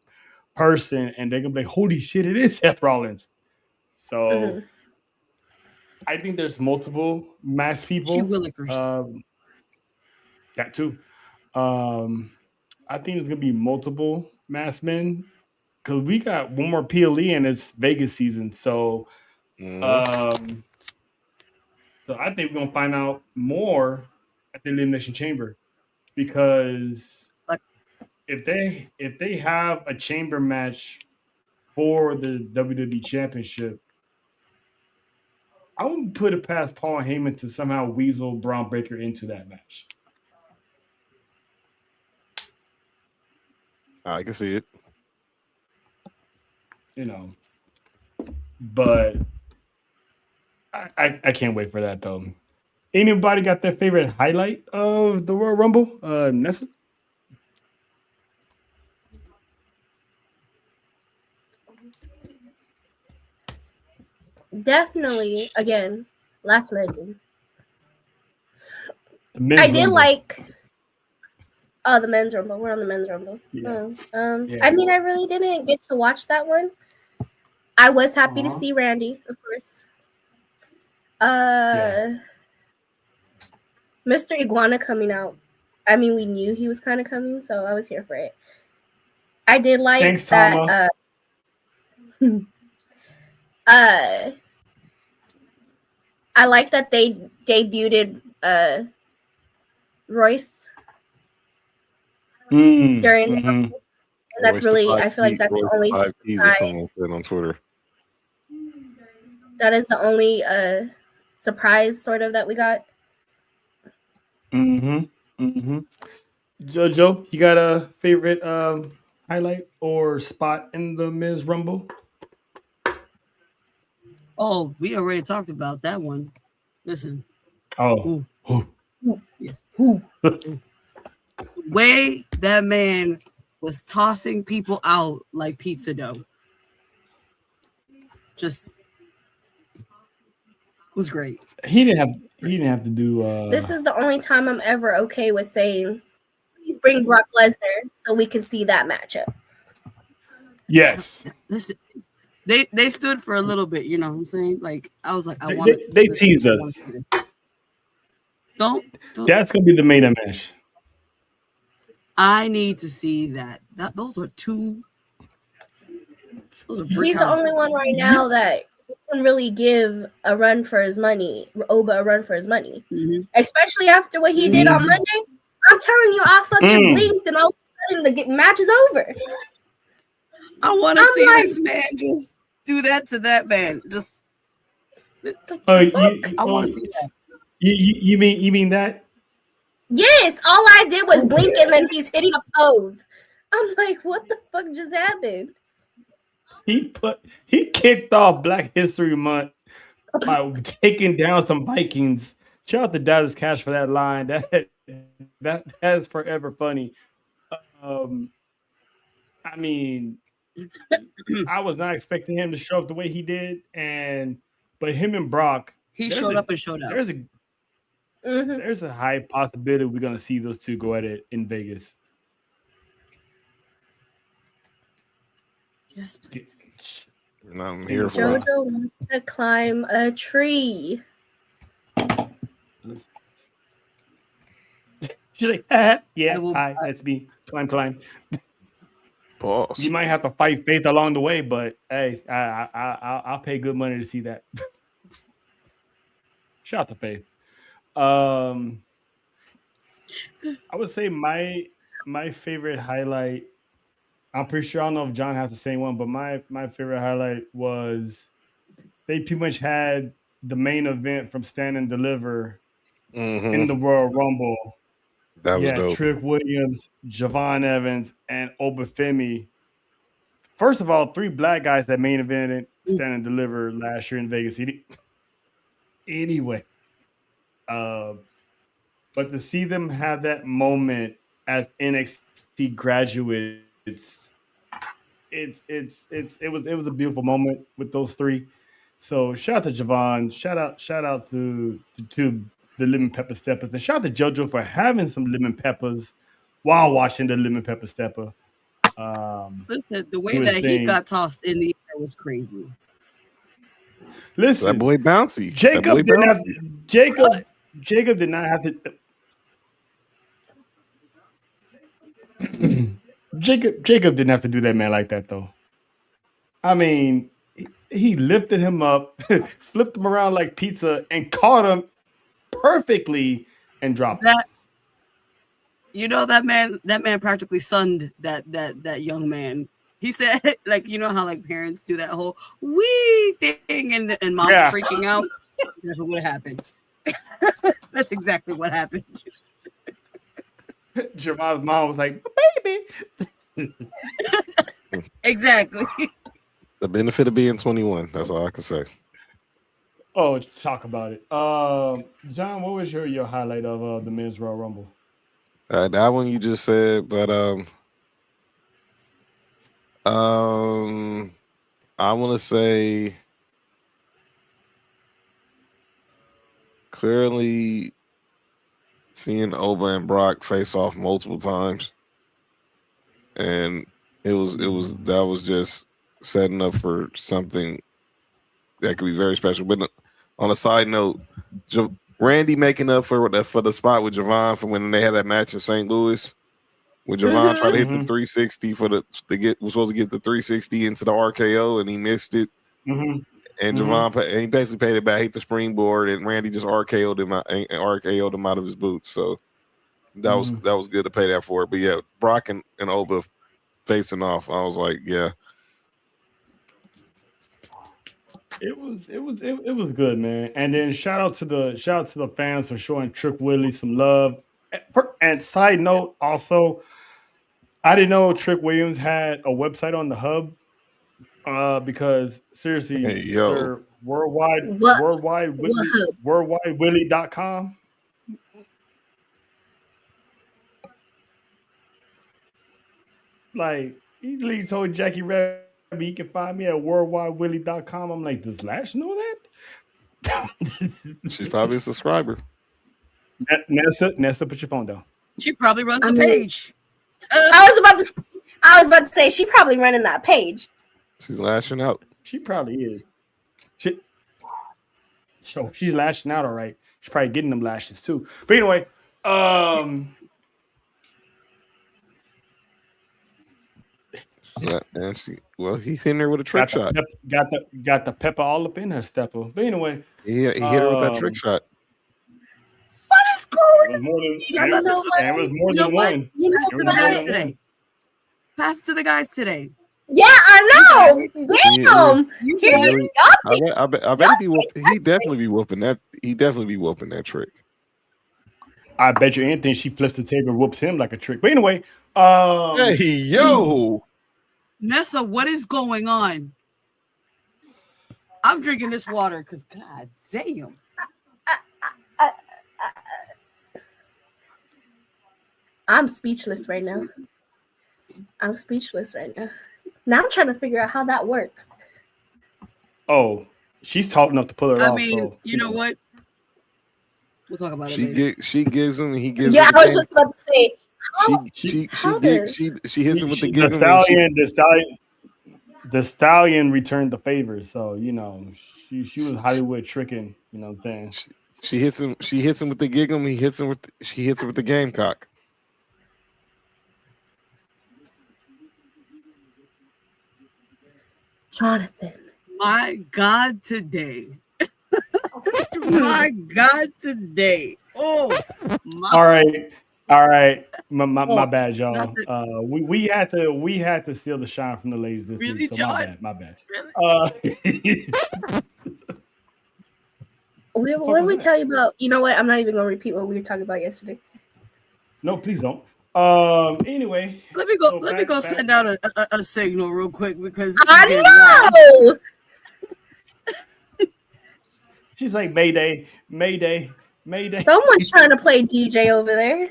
person, and they're gonna be like, "Holy shit, it is Seth Rollins!" So I think there's multiple masked people. That too. I think there's gonna be multiple masked men because we got one more PLE and it's Vegas season. So, so I think we're gonna find out more at the Elimination Chamber because if they have a chamber match for the WWE Championship, I wouldn't put it past Paul Heyman to somehow weasel Braun Breaker into that match. I can see it. You know, but I can't wait for that though. Anybody got their favorite highlight of the Royal Rumble? Nessa? Definitely, again, Last Legend. I did like the men's rumble. We're on the men's rumble. Yeah. I mean, I really didn't get to watch that one. I was happy to see Randy, of course. Mr. Iguana coming out. I mean, we knew he was kind of coming, so I was here for it. I did like that. I like that they debuted Royce during the rumble. That's really, I feel like that's the only surprise on Twitter. That is the only surprise sort of that we got. Jojo, you got a favorite highlight or spot in the Miz Rumble? Oh, we already talked about that one. Listen. Oh. Yes. The way that man was tossing people out like pizza dough. Just was great. He didn't have to do This is the only time I'm ever okay with saying please bring Brock Lesnar so we can see that matchup. Yes. Listen, they stood for a little bit, you know what I'm saying? Like I was like, they teased us. Don't. That's gonna be the main event. I need to see that. Those are two. He's the only one right now that can really give a run for his money. Oba a run for his money, especially after what he did on Monday. I'm telling you, I fucking blinked, and all of a sudden the match is over. I want to see this man just do that to that man. Just. I want to see that. You mean that? Yes, all I did was blink and then he's hitting a pose. I'm like, what the fuck just happened? He kicked off Black History Month by taking down some Vikings. Shout out to Dallas Cash for that line. That is forever funny. I mean, I was not expecting him to show up the way he did, but him and Brock, he showed up and showed out. There's a high possibility we're gonna see those two go at it in Vegas. Yes, please. I'm here for Jojo wants to climb a tree. She's like, yeah, hi, that's me. Climb. Pause. You might have to fight Faith along the way, but hey, I'll pay good money to see that. Shout out to Faith. I would say my favorite highlight. I'm pretty sure I don't know if John has the same one, but my favorite highlight was they pretty much had the main event from Stand and Deliver in the Royal Rumble. That was Yeah, dope. Trick Williams, Javon Evans, and Obafemi. First of all, 3 black guys that main evented Stand and Deliver last year in Vegas City. Anyway, uh, but to see them have that moment as NXT graduates, it was a beautiful moment with those 3. So shout out to Javon, shout out to the Lemon Pepper Steppers, and shout out to JoJo for having some lemon peppers while watching the Lemon Pepper Stepper. Listen, the way Do his that he thing. got tossed in the air was crazy. That Listen, boy bouncy. That Jacob boy didn't have bouncy. Jacob did not have to Jacob didn't have to do that man like that though. I mean, he lifted him up, flipped him around like pizza, and caught him perfectly and dropped him. That that man practically sunned that young man. He said, like, you know how like parents do that whole wee thing and mom's freaking out. That's what would have happened. That's exactly what happened. Javon's mom was like, baby. Exactly. The benefit of being 21. That's all I can say. Oh, talk about it. John, what was your highlight of the men's Royal Rumble? That one you just said, but I want to say clearly seeing Oba and Brock face off multiple times, and that was just setting up for something that could be very special. But on a side note, Randy making up for the spot with Javon from when they had that match in St. Louis. When Javon tried to hit the 360 was supposed to get the 360 into the RKO and he missed it. And Javon he basically paid it back, hit the springboard, and Randy just RKO'd him out of his boots. So that was good to pay that for it. But yeah, Brock and Oba facing off, I was like, yeah. It was good, man. And then shout out to the fans for showing Trick Willie some love. And side note, also, I didn't know Trick Williams had a website on the hub. Because seriously, Hey, sir, worldwidewilly.com. Like he literally told Jackie Rabbit he can find me at worldwidewilly.com. I'm like, does Lash know that? She's probably a subscriber. Nessa, put your phone down. She probably runs the page. I was about to say she probably running that page. She's lashing out. She probably is. She's lashing out, all right. She's probably getting them lashes too. But anyway, he's in there with a trick shot. Got the pepper all up in her stepper. But anyway, he hit her with that trick shot. What is going on? It was more than one. Pass to the guys today. Pass to the guys today. Yeah, I know. Damn. I bet he definitely be whooping that. He definitely be whooping that trick. I bet you anything she flips the table and whoops him like a trick. But anyway, hey yo, Nessa, what is going on? I'm drinking this water because god damn. I'm speechless right now. Now I'm trying to figure out how that works. Oh, she's tall enough to pull it off. I mean, you know what? We'll talk about it later. She gives him, and he gives. Yeah, I was just about to say. She hits him with the giggle. The stallion returned the favor, so you know she was Hollywood tricking. You know what I'm saying? She hits him with the giggle. She hits him with the gamecock. Jonathan. My God, today. My God, today. Oh, all right. My bad, y'all. We had to steal the shine from the ladies this really, week. So John? my bad. Really? What did we tell you about? You know what? I'm not even gonna repeat what we were talking about yesterday. No, please don't. Anyway, Let me go. so Let me back go back. send out a signal real quick because this is I getting wild. know. She's like Mayday, Mayday, Mayday. Someone's trying to play DJ over there.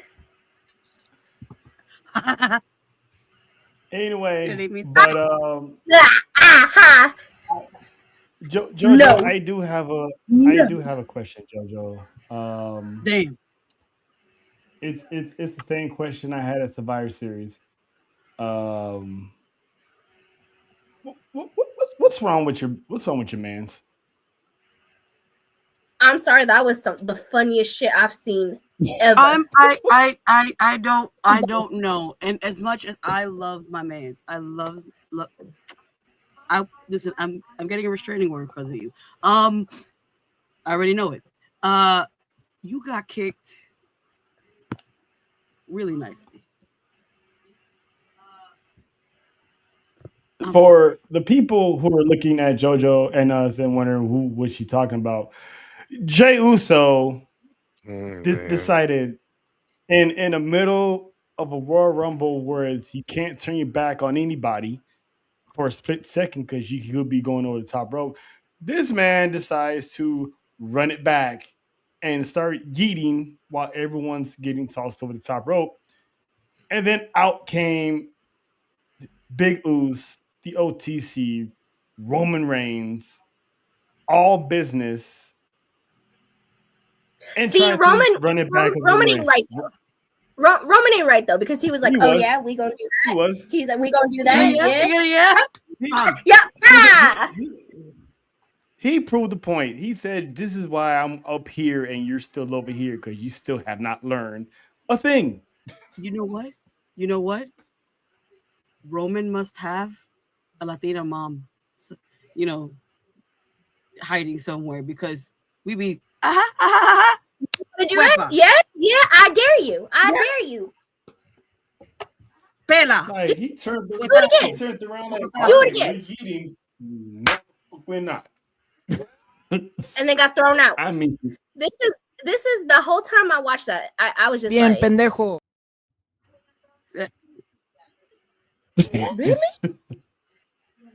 Anyway, Didn't mean but Ah, ha. Jojo, No. I No. do have a question, Jojo. damn. It's the same question I had at Survivor Series. Um, what's wrong with your man's? I'm sorry, that was the funniest shit I've seen ever. I don't know. And as much as I love my man's, I listen. I'm getting a restraining order because of you. I already know it. You got kicked really nicely. For the people who are looking at JoJo and us and wondering who was she talking about, Jay Uso Man. decided in the middle of a Royal Rumble where you can't turn your back on anybody for a split second because you could be going over the top rope. This man decides to run it back and start yeeting while everyone's getting tossed over the top rope. And then out came Big Oos, the OTC, Roman Reigns, all business, and See, tried to Roman, run it back Roman, as Roman Roman ain't Reigns. right though. Roman ain't right though because he was like, He "Oh was. yeah, we gonna do He that." was. He's like, "We gonna do Yeah, that." yeah, Yeah, yeah, He, yeah. yeah, he, yeah. he proved the point. He said, "This is why I'm up here and you're still over here because you still have not learned a thing." You know what? You know what? Roman must have a Latina mom, so, you know, hiding somewhere because we be Wanna do it? huepa, Yeah, yeah. I dare you. I yeah, dare you. pela, Like he turned Do it he fuetazo, again. turned around like, all Do it fuetazo. right, again. we're eating. No, we're not. And then got thrown out. I mean, This is the whole time I watched that. I was just Bien, like, pendejo. really?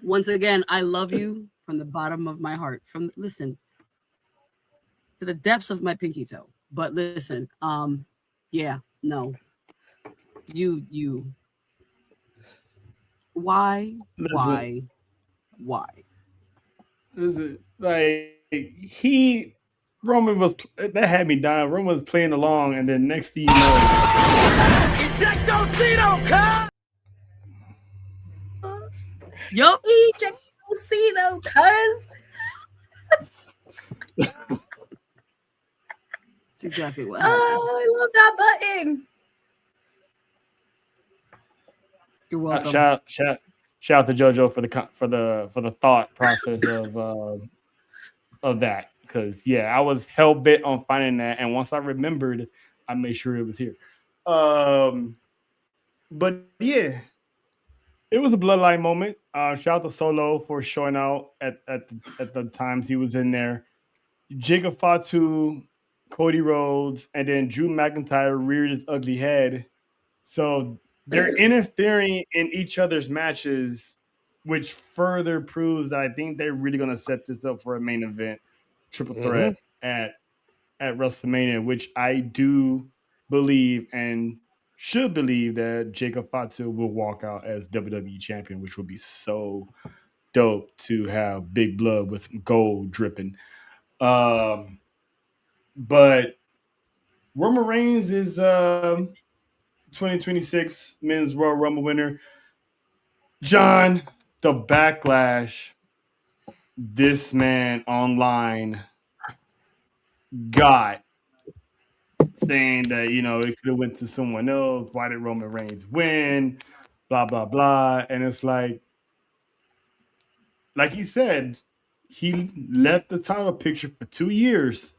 Once again, I love you from the bottom of my heart. From listen to the depths of my pinky toe. But listen, yeah, no, you, why, listen, why, why? listen, like Roman was that had me dying. Roman was playing along, and then next thing you know, Yup, Eject Cito, cuz. that's exactly what happened. Oh, I love that button. You're welcome. shout out to JoJo for the thought process of that because yeah, I was hell bent on finding that, and once I remembered, I made sure it was here. Um, but yeah, it was a bloodline moment. Shout out to Solo for showing out at the times he was in there. Jacob Fatu, Cody Rhodes, and then Drew McIntyre reared his ugly head. So they're interfering in each other's matches, which further proves that I think they're really going to set this up for a main event triple Mm-hmm. threat at WrestleMania, which I do believe and should believe that Jacob Fatu will walk out as WWE champion, which would be so dope to have big blood with gold dripping. Um, but Roman Reigns is 2026 Men's Royal Rumble winner. John, the backlash this man online got saying that it could have went to someone else. Why did Roman Reigns win? Blah blah blah. And it's like he said, he left the title picture for 2 years.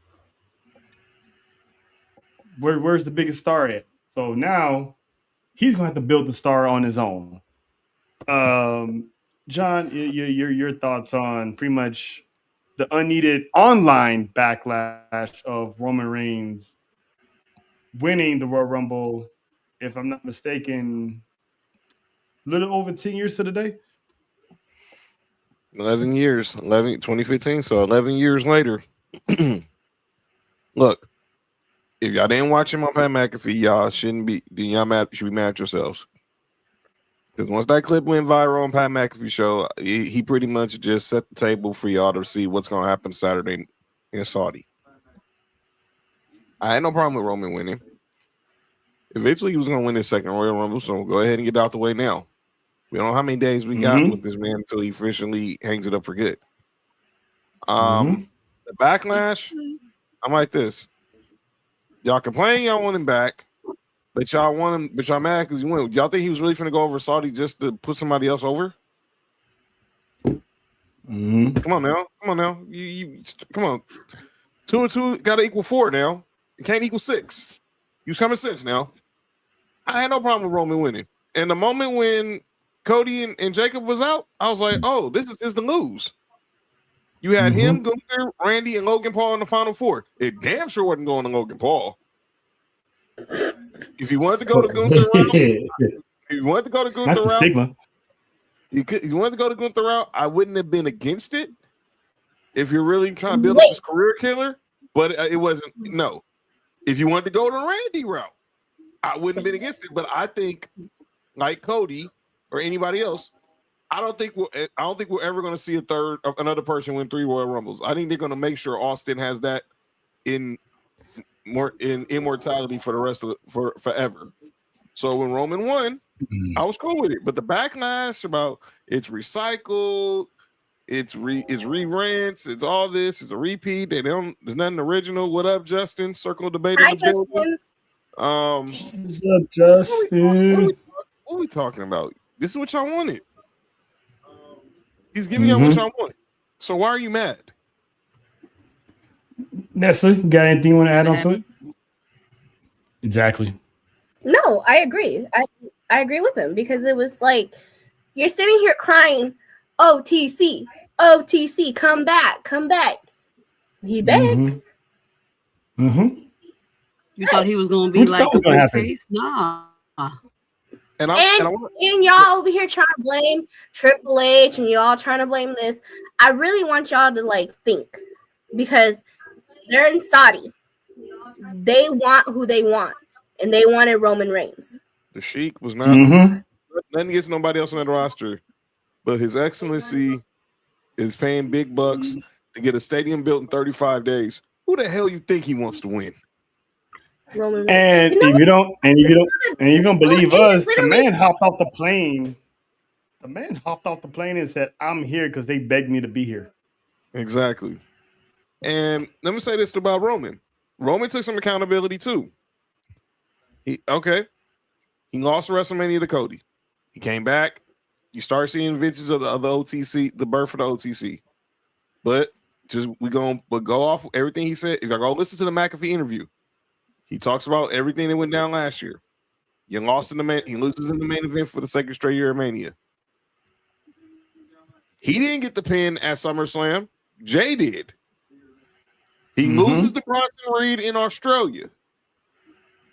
Where's the biggest star at? So now he's gonna have to build the star on his own. Um, John, your thoughts on pretty much the unneeded online backlash of Roman Reigns winning the Royal Rumble if I'm not mistaken, a little over 10 years to the day. 11 years, 2015. So 11 years later. Look, if y'all didn't watch him on Pat McAfee, y'all shouldn't be. Then y'all should be mad at yourselves. Because once that clip went viral on Pat McAfee show, he pretty much just set the table for y'all to see what's going to happen Saturday in Saudi. I had no problem with Roman winning. Eventually, he was going to win his second Royal Rumble, so go ahead and get out the way now. We don't know how many days we got with this man until he officially hangs it up for good. The backlash, I'm like this. Y'all complain y'all want him back, but y'all want him, but y'all mad because he won. Y'all think he was really finna go over Saudi just to put somebody else over? Come on now. You come on. 2 and 2 got to equal 4 now. It can't equal 6. You was coming 6 now. I had no problem with Roman winning. And the moment when Cody and Jacob was out, I was like, oh, this is the lose. You had him, Gunther, Randy, and Logan Paul in the final 4. It damn sure wasn't going to Logan Paul. If you wanted to go to Gunther route, if you wanted to go to Gunther route, I wouldn't have been against it. If you're really trying to build up this career killer, but it wasn't. No, if you wanted to go to Randy route, I wouldn't have been against it. But I think, like Cody or anybody else, I don't think we're ever going to see another person win 3 Royal Rumbles. I think they're going to make sure Austin has that in immortality for the rest of forever. So when Roman won, I was cool with it. But the backlash about it's recycled, it's reruns, it's all this, it's a repeat. There's nothing original. What up, Justin? Circle debate in the building. What's up, Justin? What are we talking about? This is what y'all wanted. He's giving y'all what y'all wanted. So why are you mad? Nestle, got anything you want to add on to it? Exactly. No, I agree. I agree with him because it was like you're sitting here crying, OTC, come back. He back. You thought he was gonna be like a big face? Nah. And y'all over here trying to blame Triple H and y'all trying to blame this. I really want y'all to think because they're in Saudi. They want who they want, and they wanted Roman Reigns. The Sheik was not nothing against nobody else on that roster, but His Excellency is paying big bucks to get a stadium built in 35 days. Who the hell you think he wants to win? Roman and if you don't believe us, the man hopped off the plane. The man hopped off the plane and said, "I'm here because they begged me to be here." Exactly. And let me say this about Roman. Roman took some accountability too. He lost WrestleMania to Cody. He came back. You start seeing vintages of the OTC, the birth of the OTC. But go off everything he said. If I go listen to the McAfee interview, he talks about everything that went down last year. He loses in the main event for the second straight year of Mania. He didn't get the pin at SummerSlam. Jay did. He loses to Bronson Reed in Australia.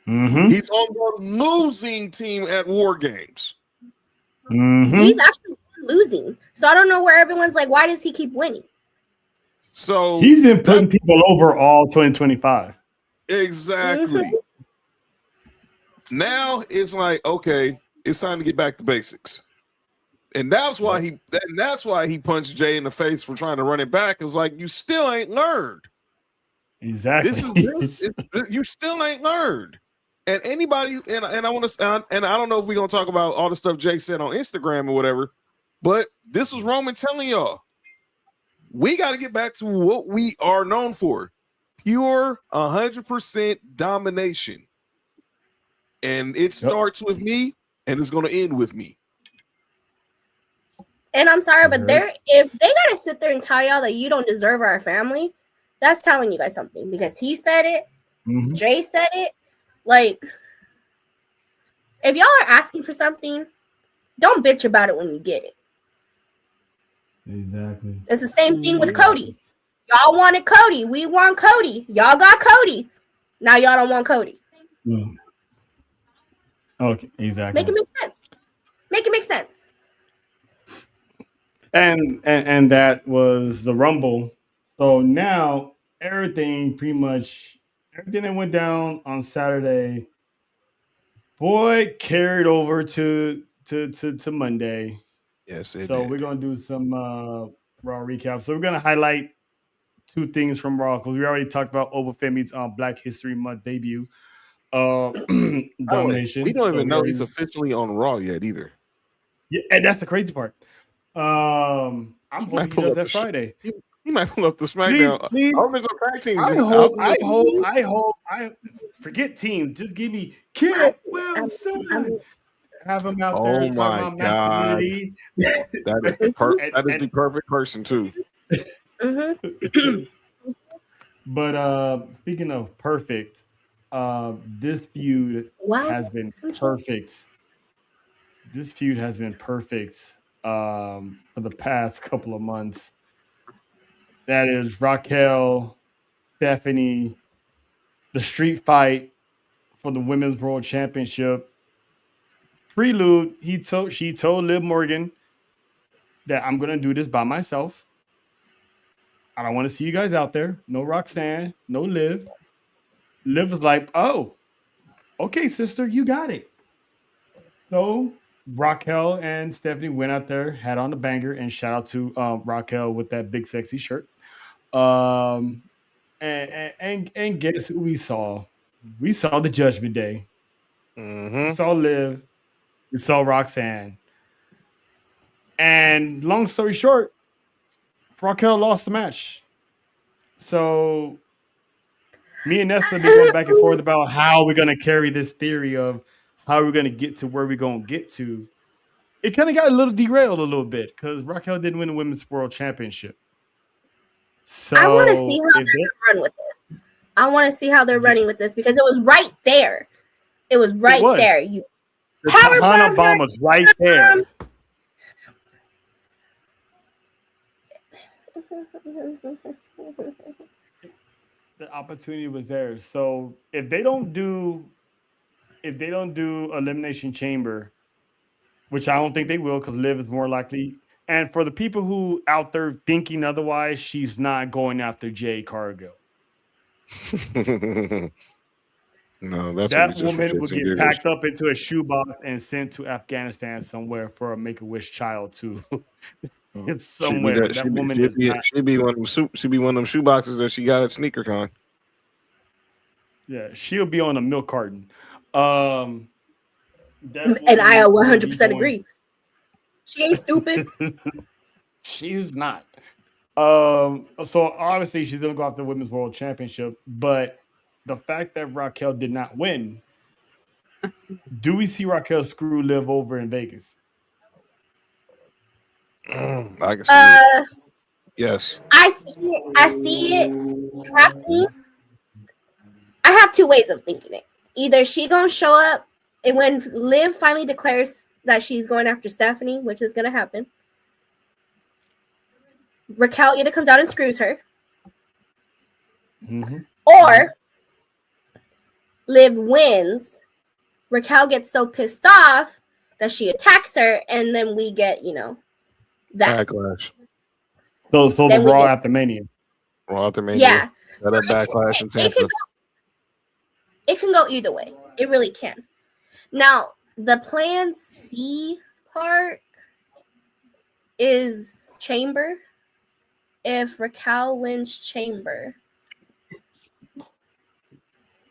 He's on the losing team at War Games. He's actually losing. So I don't know where everyone's like, why does he keep winning? So he's been putting people over all 2025. Exactly. Now it's like, okay, it's time to get back to basics. And that's why he punched Jay in the face for trying to run it back. It was like, you still ain't learned. Exactly. You still ain't learned. And anybody, and I want to, and I don't know if we're gonna talk about all the stuff Jay said on Instagram or whatever, but this was Roman telling y'all, we got to get back to what we are known for: pure 100% domination. And it starts with me, and it's gonna end with me. And I'm sorry, but if they gotta sit there and tell y'all that you don't deserve our family, that's telling you guys something because he said it, Jay said it. Like, if y'all are asking for something, don't bitch about it when you get it. Exactly. It's the same thing with Cody. Y'all wanted Cody. We want Cody. Y'all got Cody. Now y'all don't want Cody. Okay, exactly. Make it make sense. Make it make sense. And that was the Rumble. So now everything that went down on Saturday, boy, carried over to Monday. Yes, it So did. we're gonna do some Raw recap. So we're gonna highlight two things from Raw because we already talked about Obafemi's Black History Month debut, By the way, we domination. don't So even we know he's already, officially on Raw yet either. yeah, and that's the crazy part. I'm He might hoping he pull does up that Friday. he might pull up the Please, SmackDown. please. I hope there's no tag teams. I I hope hope, there's I no tag hope, teams. I forget teams. Just give me I, Kit I'm, Wilson. I'm, Have him out there Oh talking my about god. masculinity. That is that is the perfect person too. mm-hmm. But speaking of perfect, this feud Why has been some change? perfect. This feud has been perfect for the past couple of months. That is Raquel, Stephanie, the street fight for the women's world championship. Prelude, she told Liv Morgan that I'm gonna do this by myself. I don't want to see you guys out there. No Roxanne, no Liv. Liv was like, oh, okay, sister, you got it. So Raquel and Stephanie went out there, had on the banger, and shout out to Raquel with that big sexy shirt. Um, and guess who we saw? We saw the Judgment Day. We Mm-hmm. saw Liv. We saw Roxanne. And long story short, Raquel lost the match. So me and Nessa be going back and forth about how we're gonna carry this theory of how we're gonna get to where we're gonna get to. It kind of got a little derailed a little bit because Raquel didn't win the women's world championship. I want to see So how if they're they, gonna run with this. I want to see how they're yeah, running with this because it was right there. It was it right there. was You the power Tahana bomb her. bomb was right there. The opportunity was there. So if they don't do elimination chamber, which I don't think they will, because Liv is more likely. And for the people who out there thinking otherwise, she's not going after Jay Cargill. No, that's gonna be That just for woman will shits and get giggles. packed up into a shoebox and sent to Afghanistan somewhere for a Make-A-Wish child to it's She'd be somewhere. that. That woman is not. She'd be one of them. She'd be one of them shoeboxes that she got at SneakerCon. Yeah, she'll be on a milk carton. Um, that And I woman will be 100% going. agree. She ain't stupid. She's not. So obviously she's gonna go after the women's world championship, but the fact that Raquel did not win, do we see Raquel screw Liv over in Vegas? I can see it. Yes. I see it. I see it happening. I have two ways of thinking it. Either she gonna show up, and when Liv finally declares that she's going after Stephanie, which is gonna happen, Raquel either comes out and screws her, or Liv wins. Raquel gets so pissed off that she attacks her, and then we get, that. Backlash. So the Then we Raw get- after Mania. Raw after Mania. Yeah. That backlash in Tampa. It can go either way. It really can. Now, the plan C part is Chamber. If Raquel wins Chamber,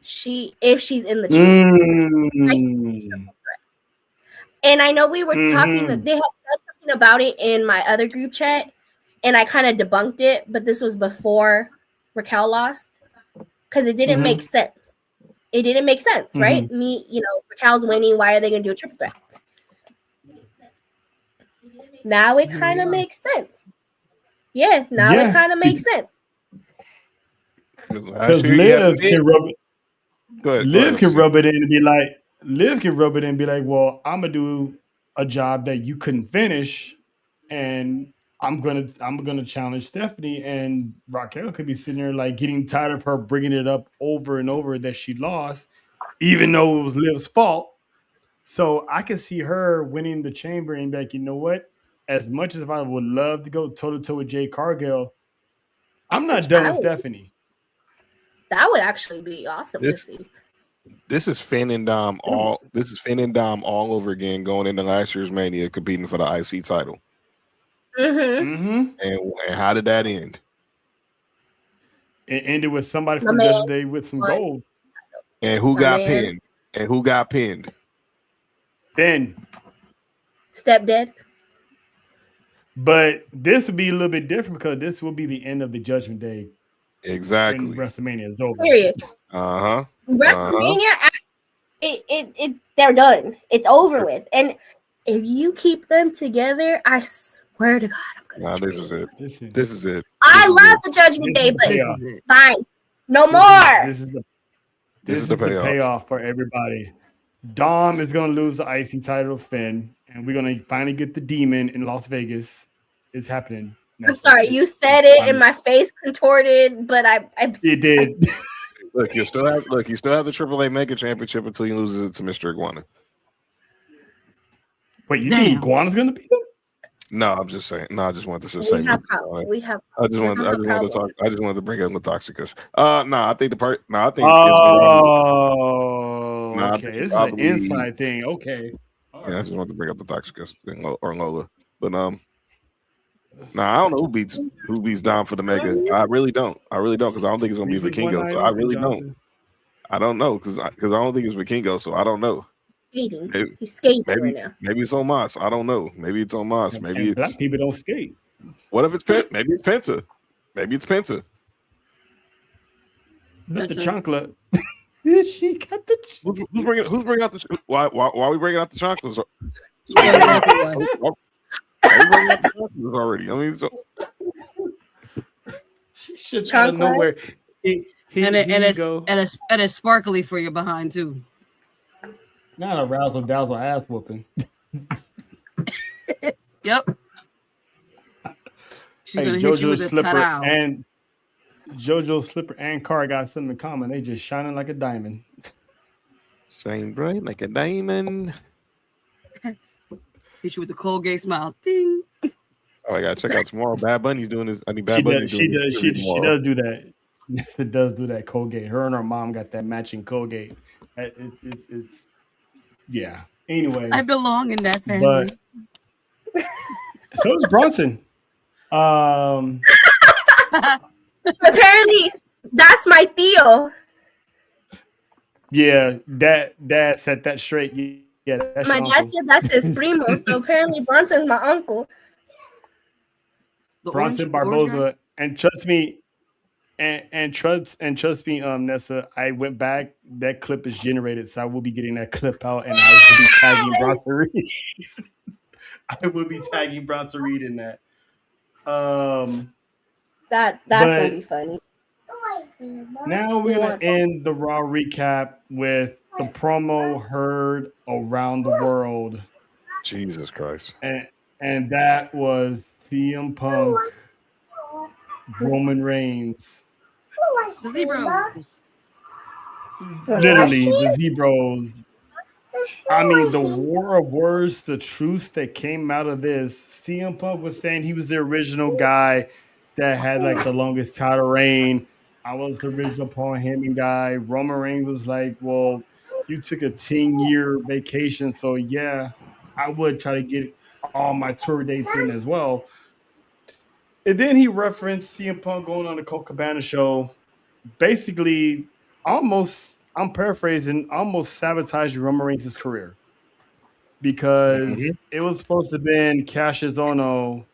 if she's in the Chamber. And I know we were talking, they had said something about it in my other group chat, and I kind of debunked it, but this was before Raquel lost because it didn't make sense. It didn't make sense, right? Raquel's winning. Why are they going to do a triple threat? Now it kind of makes sense. Yeah, now it kind of makes sense. Because Liv can rub it. Liv can rub it in and be like, well, I'm gonna do a job that you couldn't finish, and I'm gonna challenge Stephanie. And Raquel could be sitting there like getting tired of her bringing it up over and over that she lost, even though it was Liv's fault. So I can see her winning the chamber and be like, you know what? As much as I would love to go toe to toe with Jade Cargill, I'm not Which done with Stephanie. that would actually be awesome to see. This is Finn and Dom all. This is Finn and Dom all over again, going into last year's Mania, competing for the IC title. Mm-hmm. And how did that end? It ended with somebody from Judgment Day with some gold. And who got pinned? And who got pinned? Finn. Step dead. But this will be a little bit different because this will be the end of the Judgment Day. Exactly. When WrestleMania is over. Period. WrestleMania, they're done. It's over with. And if you keep them together, I swear to God, I'm gonna. This is it. This is it. I love the Judgment Day, but fine, no more. This is the payoff for everybody. Dom is going to lose the IC title to Finn, and we're going to finally get the Demon in Las Vegas. It's happening. I'm sorry, you said it, and my face contorted, but I it did. Look, you still have the AAA Mega Championship until you lose it to Mr. Iguana. Wait, you think Iguana's going to beat him? No, I'm just saying. No, I just wanted to say. We have. I just wanted to talk. I just wanted to bring up the Toxicus. No, I think the part. No, I think. Okay, this is an inside thing. Okay. Yeah, I just wanted to bring up the Toxicus thing or Lola, but I don't know who beats Dom for the Mega. I really don't because I don't think it's gonna be Vikingo. So I really don't. I don't know because I don't think it's Vikingo. So I don't know. He's skating right now. Maybe it's on Moss. I don't know. Maybe it's on Moss. Maybe it's black people don't skate. What if it's maybe it's Penta? Maybe it's Penta. Not the chocolate. She got the. Who's bringing out the? Why are we bringing out the chocolates? Already. I mean, so she's just out of nowhere. And it's sparkly for your behind too. Not a razzle dazzle ass whooping. Yep. Hey, JoJo's slipper and car got something in common. They just shining like a diamond. Shine bright like a diamond. Hit you with the Colgate smile. Ding. Oh, I gotta check out tomorrow. Bad Bunny's doing this. I mean, She does do that. Nessa does do that Colgate. Her and her mom got that matching Colgate. Yeah. Anyway, I belong in that family. But so does Bronson. Apparently, that's my Theo. Yeah, dad set that straight. Yeah, that's my dad said that's his primo. So apparently, Bronson's my uncle. Bronson Barboza, and trust me, and trust me, Nessa. I went back. That clip is generated, so I will be getting that clip out, and I will be tagging Bronson Reed. I will be tagging Bronson Reed in that. That's gonna be funny. Now we're gonna end the Raw recap with the promo heard around the world. Jesus Christ! And that was CM Punk, Roman Reigns, the Zebros. Literally the Zebros. I mean, the war of words, the truths that came out of this. CM Punk was saying he was the original guy that had like the longest title reign. I was the original Paul Heyman guy. Roman Reigns was like, well, you took a 10-year vacation, so yeah, I would try to get all my tour dates in as well. And then he referenced CM Punk going on the Colt Cabana show, basically almost, I'm paraphrasing, almost sabotaging Roman Reigns' career. Because it was supposed to have been Cassius Ohno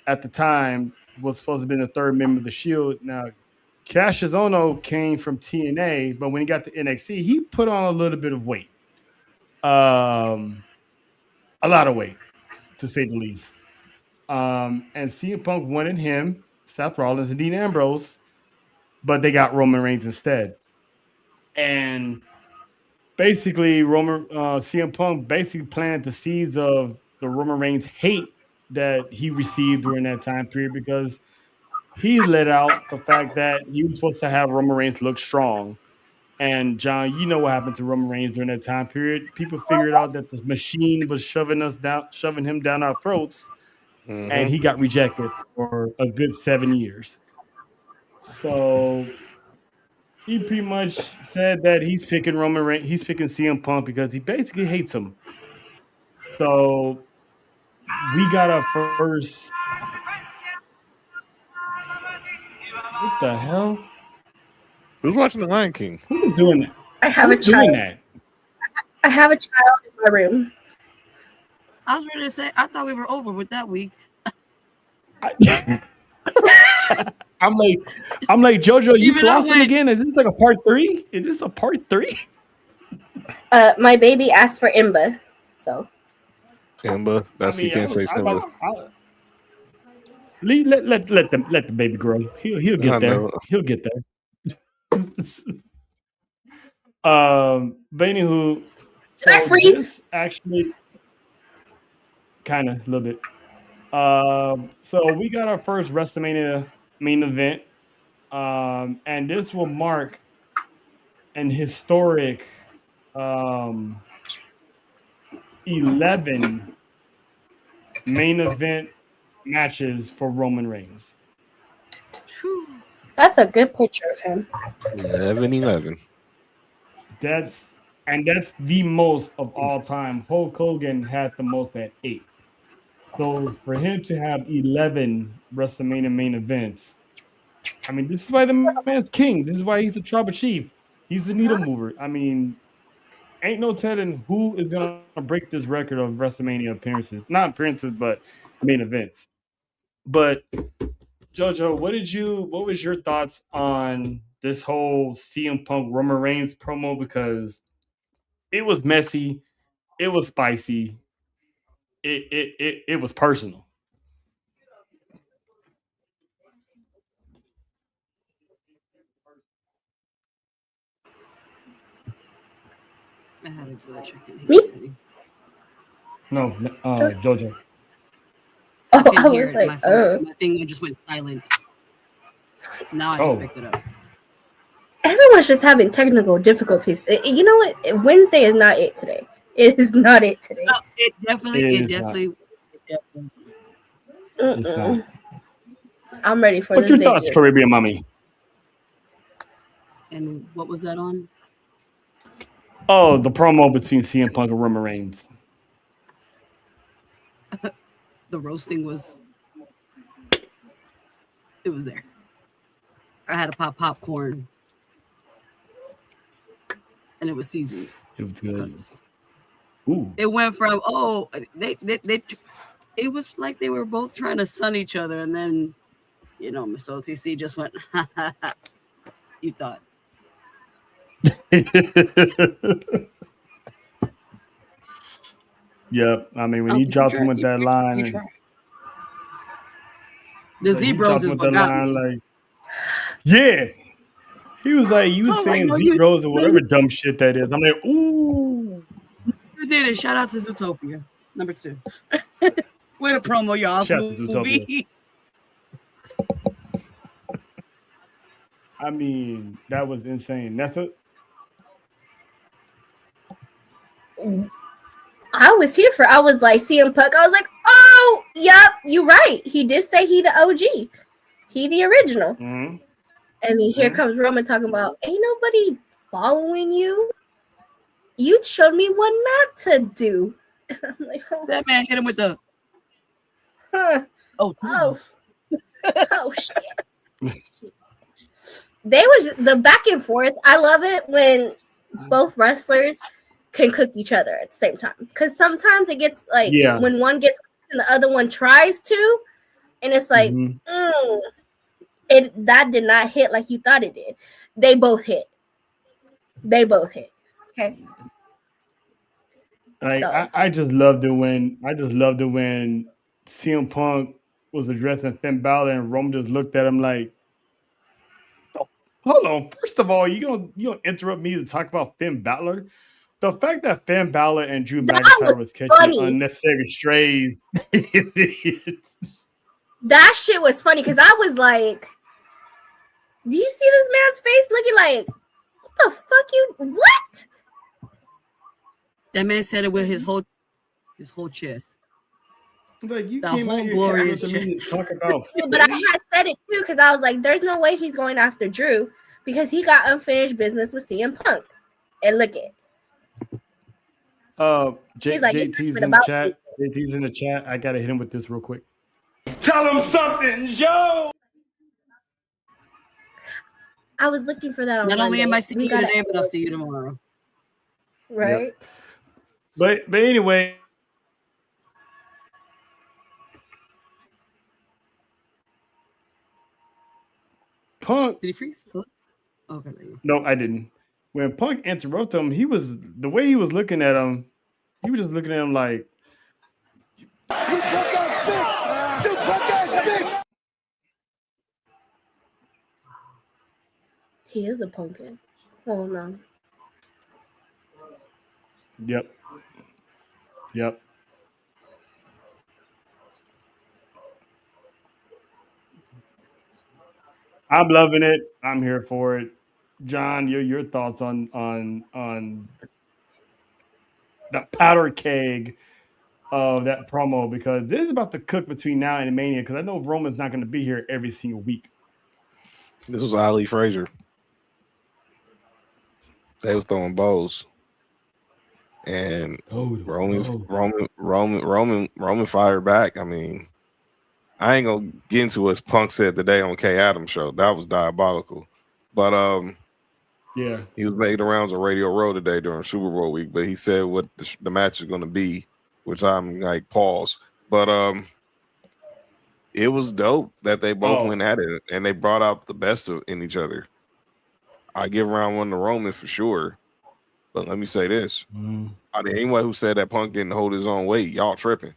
at the time, was supposed to have been the third member of the Shield. Now, Cassius Ohno came from TNA, but when he got to NXT, he put on a little bit of weight. A lot of weight, to say the least. And CM Punk wanted him, Seth Rollins, and Dean Ambrose, but they got Roman Reigns instead. And basically, CM Punk basically planted the seeds of the Roman Reigns hate that he received during that time period, because he let out the fact that he was supposed to have Roman Reigns look strong. And John, you know what happened to Roman Reigns during that time period. People figured out that the machine was shoving him down our throats, and he got rejected for a good 7 years. So he pretty much said that he's picking Roman Reigns, he's picking CM Punk because he basically hates him. So we got our first. What the hell? Who's watching The Lion King? Who is doing that? I have Who's a child. doing that? I have a child in my room. I was ready to say, I thought we were over with that week. I'm like JoJo, you Even though flossing again? Is this like a part 3? Is this a part 3? My baby asked for Imba, so. Imba, you can't say Simba. Let the baby grow. He'll get there. He'll get there. But anywho, Did I freeze? This actually kind of a little bit. So we got our first WrestleMania main event, and this will mark an historic 11 main event matches for Roman Reigns. That's a good picture of him. 11. That's the most of all time. Hulk Hogan had the most at 8. So for him to have 11 WrestleMania main events, I mean, this is why the man's king. This is why he's the tribal chief. He's the needle mover. I mean, ain't no telling who is gonna break this record of WrestleMania appearances. Not appearances, but main events. But JoJo, what was your thoughts on this whole CM Punk Roman Reigns promo? Because it was messy, it was spicy, it was personal. I had a glitch. I can't Me? hear anything. No, JoJo. Oh, I I hear was it. like, My thing just went silent. Now I just picked it up. Everyone's just having technical difficulties. You know what? Wednesday is not it today. It is not it today. No, it definitely. It's not. I'm ready for What's this. your thoughts, Caribbean Mommy? And what was that on? Oh, the promo between CM Punk and Roman Reigns. The roasting was. It was there. I had to pop popcorn, and it was seasoned. It was good. Ooh. It went from they it was like they were both trying to sun each other, and then Miss OTC just went, you thought. Yep. I mean, when he dropped him with that line, the Zebros is what got me. Like, yeah. He was like, you saying Zebros or whatever dumb shit that is. I'm like, ooh. You did it. Shout out to Zootopia, number 2. Way to promo y'all movie. I mean, that was insane. That's it. I was here for. I was like CM Punk. I was like, oh, yep, you're right. He did say he the OG, he the original. Mm-hmm. And then here comes Roman talking about ain't nobody following you. You showed me what not to do. I'm like, that man hit him with the. Oh shit. They was the back and forth. I love it when both wrestlers can cook each other at the same time. Because sometimes it gets like when one gets and the other one tries to, and it's like, that did not hit like you thought it did. They both hit. Okay. Like I just loved it when CM Punk was addressing Finn Balor and Roman just looked at him like, oh, hold on. First of all, you gonna interrupt me to talk about Finn Balor? The fact that Finn Balor and Drew McIntyre was catching unnecessary strays. That shit was funny because I was like, do you see this man's face looking like, what the fuck you what? That man said it with his whole chest. Like you The came whole out here glorious to me to chest. talk about. But I had said it too because I was like, there's no way he's going after Drew because he got unfinished business with CM Punk. And look it. He's like, JT's in the chat. JT's in the chat. I gotta hit him with this real quick. Tell him something, Joe. I was looking for that on Not only Monday. am I seeing you today, but I'll see you tomorrow. Right? Yep. But anyway. Punk. Did he freeze? Okay. No, I didn't. When Punk interrupted him, the way he was looking at him, he was just looking at him like, You punk ass bitch! You punk ass bitch! He is a pumpkin. Oh no. Yep. I'm loving it. I'm here for it. John, your thoughts on that powder keg of that promo, because this is about to cook between now and Mania, because I know Roman's not going to be here every single week. This was Ali Frazier. They was throwing bows, and Roman fired back. I mean, I ain't gonna get into what Punk said today on Kay Adams' show. That was diabolical. But yeah, he was making the rounds on Radio Row today during Super Bowl week. But he said what the match is going to be, which I'm like pause. But it was dope that they both went at it and they brought out the best in each other. I give round one to Roman for sure. But let me say this: I mean, anyone who said that Punk didn't hold his own weight, y'all tripping.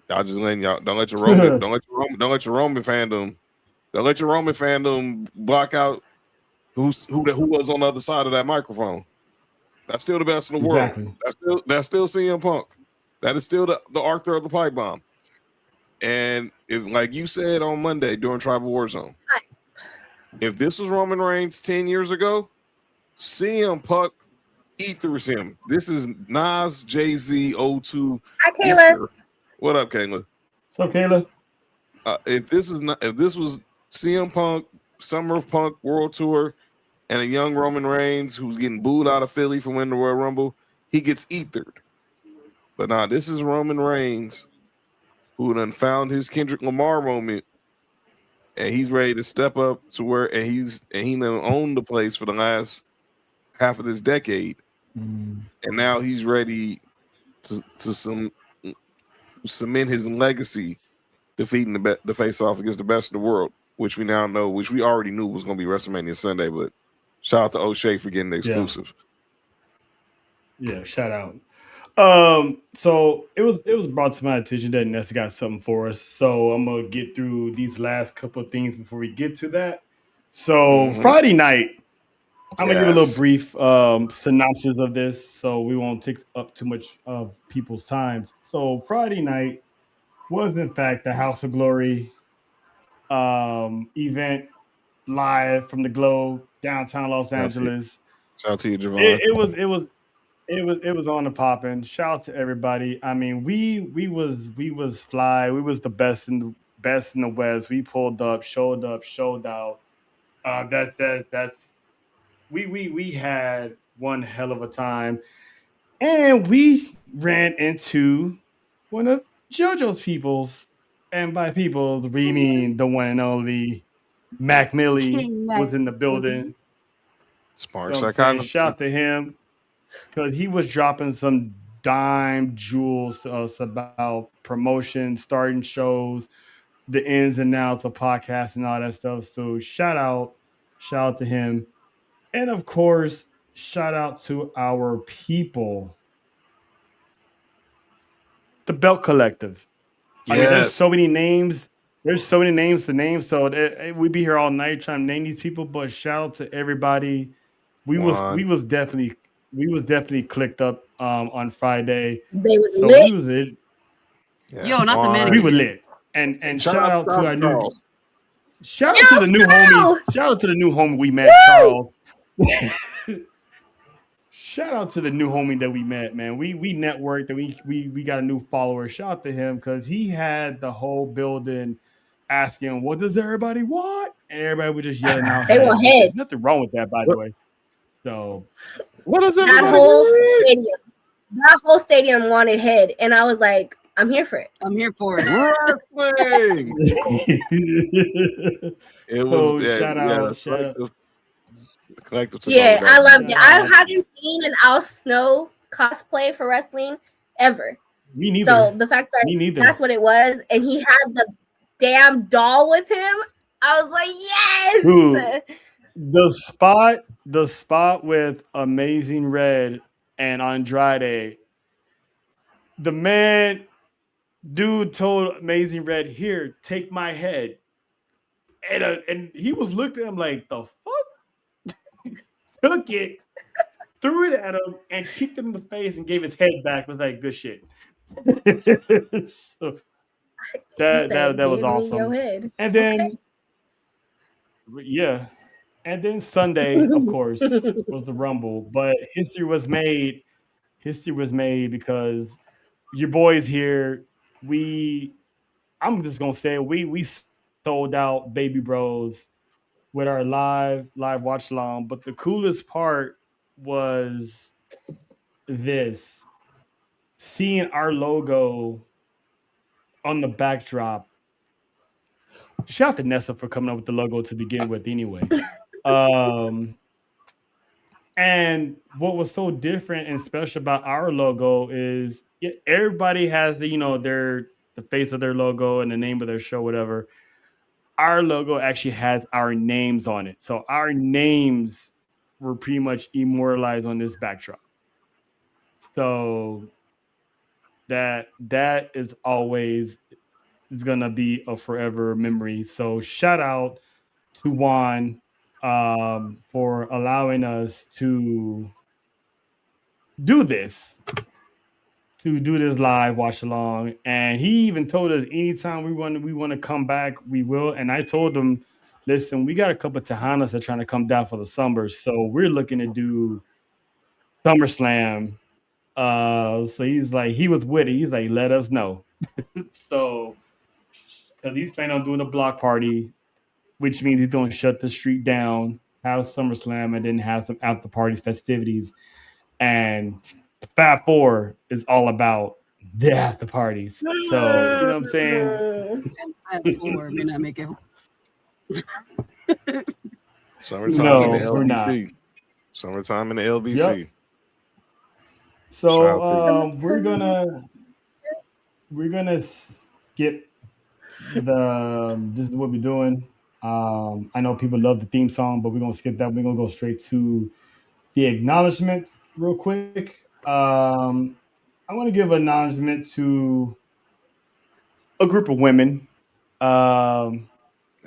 Y'all just letting y'all don't let your Roman fandom block out who was on the other side of that microphone. That's still the best in the world. That's still CM Punk. That is still the Arthur of the pipe bomb. And if, like you said on Monday during Tribal Warzone, if this was Roman Reigns 10 years ago, CM Punk ethers him. This is Nas, Jay-Z, O2. Hi, Kayla. What up, Kayla? So, Kayla, if this was CM Punk, Summer of Punk World Tour, and a young Roman Reigns who's getting booed out of Philly from winning the Royal Rumble, he gets ethered. But now this is Roman Reigns, who done found his Kendrick Lamar moment, and he's ready to step up to where he done owned the place for the last half of this decade, and now he's ready to cement his legacy, defeating the face-off against the best in the world, which we now know, which we already knew was going to be WrestleMania Sunday. But shout out to O'Shea for getting the exclusive. Yeah, shout out. So it was brought to my attention that Nessa got something for us. So I'm gonna get through these last couple of things before we get to that. So Friday night, I'm gonna give a little brief synopsis of this, so we won't take up too much of people's times. So Friday night was in fact the House of Glory event live from the Globe, downtown Los Angeles. Shout out to you, Javon. It was on the popping. Shout out to everybody. I mean, we was fly. We was the best in the West. We pulled up, showed out. We had one hell of a time, and we ran into one of JoJo's peoples, and by peoples we mean the one and only Mac Millie was in the building. Smart psychology. Shout to him, because he was dropping some dime jewels to us about promotion, starting shows, the ins and outs of podcasts and all that stuff. So shout out to him. And of course, shout out to our people, the Belt Collective. I mean, there's so many names. There's so many names to name. So we'd be here all night trying to name these people. But shout out to everybody. We was definitely clicked up on Friday. They was lit. We was lit. Yeah. Yo, not the man. We were lit. And shout out to our new. Shout out to the new homie. Shout out to the new homie we met, Charles. shout out to the new homie that we met, man. We networked and we got a new follower. Shout out to him because he had the whole building asking, "What does everybody want?" And everybody was just yelling out, They want head. There's nothing wrong with that, by the way. So, what does that everybody whole want? stadium? That whole stadium wanted head, and I was like, I'm here for it. I'm here for it. Wrestling. It was shout out. Collective Yeah, I loved it. I haven't seen an Al Snow cosplay for wrestling ever. Me neither. So the fact that that's what it was, and he had the damn doll with him, I was like, yes. Dude, the spot with Amazing Red and Andrade, dude told Amazing Red, "Here, take my head," and he was looking at him like, "The fuck." Took it, threw it at him, and kicked him in the face and gave his head back. Was like, good shit. So that was awesome. And then yeah, and then Sunday, of course, was the Rumble. But history was made. History was made because your boys here. I'm just gonna say we sold out Baby Bros with our live watch along. But the coolest part was this: seeing our logo on the backdrop. Shout out to Nessa for coming up with the logo to begin with, anyway. And what was so different and special about our logo is everybody has the face of their logo and the name of their show, whatever. Our logo actually has our names on it. So our names were pretty much immortalized on this backdrop. So that is always gonna be a forever memory. So shout out to Juan for allowing us to do this live watch along, and he even told us anytime we want to come back, we will. And I told him, listen, we got a couple of Tejanas that are trying to come down for the summer, so we're looking to do SummerSlam. So he was with it. He's like, let us know. So because he's planning on doing a block party, which means he's going to shut the street down, have SummerSlam, and then have some after party festivities. And Fab 4 is all about the after parties. So, you know what I'm saying? Fab 4 may not make it home. Summertime in the LBC. Summertime in the LBC. Yep. So we're gonna skip this is what we're doing. I know people love the theme song, but we're gonna skip that. We're gonna go straight to the acknowledgement real quick. I want to give acknowledgement to a group of women, the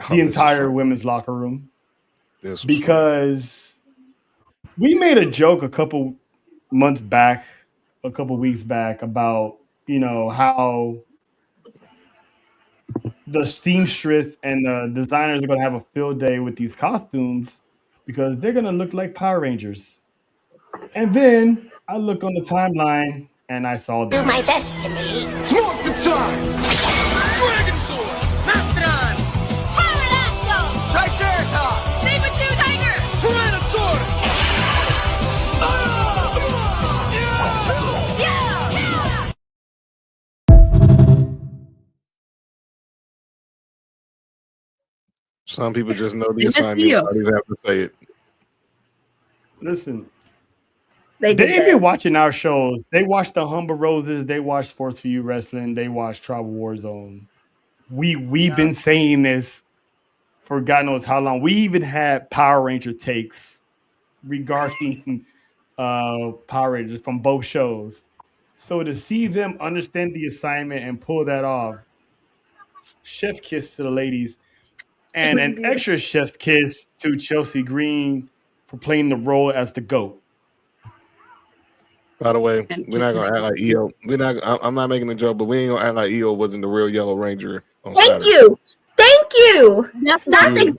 entire women's locker room, because we made a joke a couple weeks back about how the seamstress and the designers are going to have a field day with these costumes because they're going to look like Power Rangers. And then I looked on the timeline and I saw Do my best, Kimberly. Morphin' time! Dragon Sword! Mastodon! Pterodactyl! Triceratops! Saber-tooth tiger! Tyrannosaurus! Some people just know the assignment. I don't even have to say it. Listen, they've been watching our shows. They watch the Humble Roses. They watch S4UWrestling. They watch Tribal Warzone. We've been saying this for God knows how long. We even had Power Ranger takes regarding Power Rangers from both shows. So to see them understand the assignment and pull that off, chef kiss to the ladies. And an extra chef's kiss to Chelsea Green for playing the role as the GOAT. By the way, we're not gonna act like EO. I'm not making a joke, but we ain't gonna act like EO wasn't the real Yellow Ranger. Thank you. That's exactly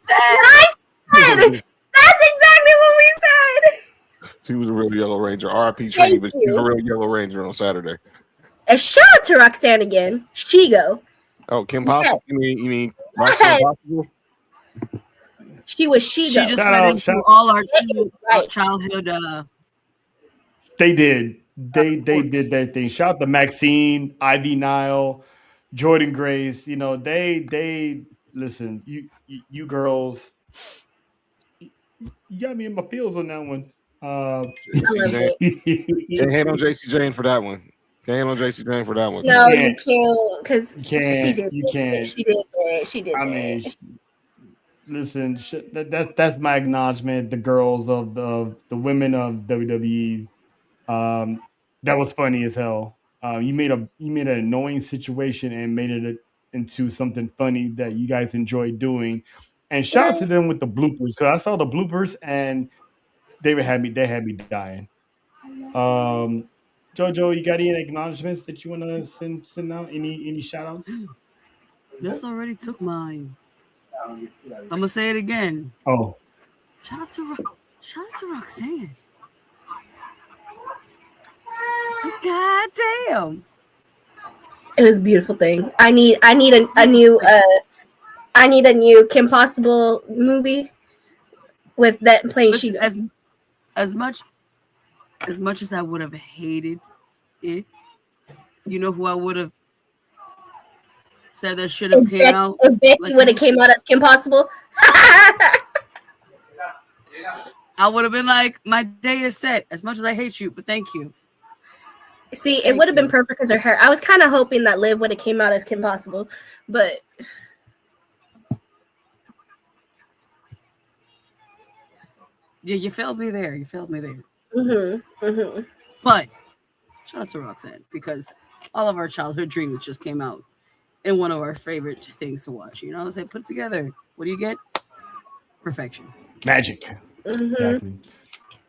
what we said. She was a real Yellow Ranger. RIP Thank Trini, but you. she's a real Yellow Ranger on Saturday. And shout out to Roxanne again. Shigo. Oh, Kim Yes. Possible? You mean Roxanne Possible? She was Shigo. She just Shout read out, into shout- all our Right. childhood. They did. They Sports. did their thing. Shout out to Maxine, Ivy Nile, Jordan Grace. You know, they listen, you girls, you got me in my feels on that one. JC love Jane. it. Can't hate on JC Jane for that one. Can't hate on JC Jane for that one. No, you can't. can't, because You she can't. did You that. can't. She did that. She did I that. mean, listen, that's my acknowledgement. The girls of the women of WWE. That was funny as hell. You made an annoying situation and made it into something funny that you guys enjoyed doing. And shout out to them with the bloopers, because I saw the bloopers and they had me dying. Jojo, you got any acknowledgments that you want to send out? Any shout outs? This already took mine. I'm gonna say it again. Oh, Shout out to Roxanne. Cause goddamn, It was a beautiful thing. I need a new Kim Possible movie with that playing Shigo. as much as I would have hated it, you know who I would have said that should have came out. If Becky would have came out as Kim Possible. I would have been like, my day is set. As much as I hate you, but thank you. See, it would have been perfect because her hair. I was kind of hoping that Liv would have came out as Kim Possible, but Yeah, you failed me there. mm-hmm. But shout out to Roxanne, because all of our childhood dreams just came out in one of our favorite things to watch. You know what I'm saying? Put it together. What do you get? Perfection. magic. Mm-hmm. Exactly.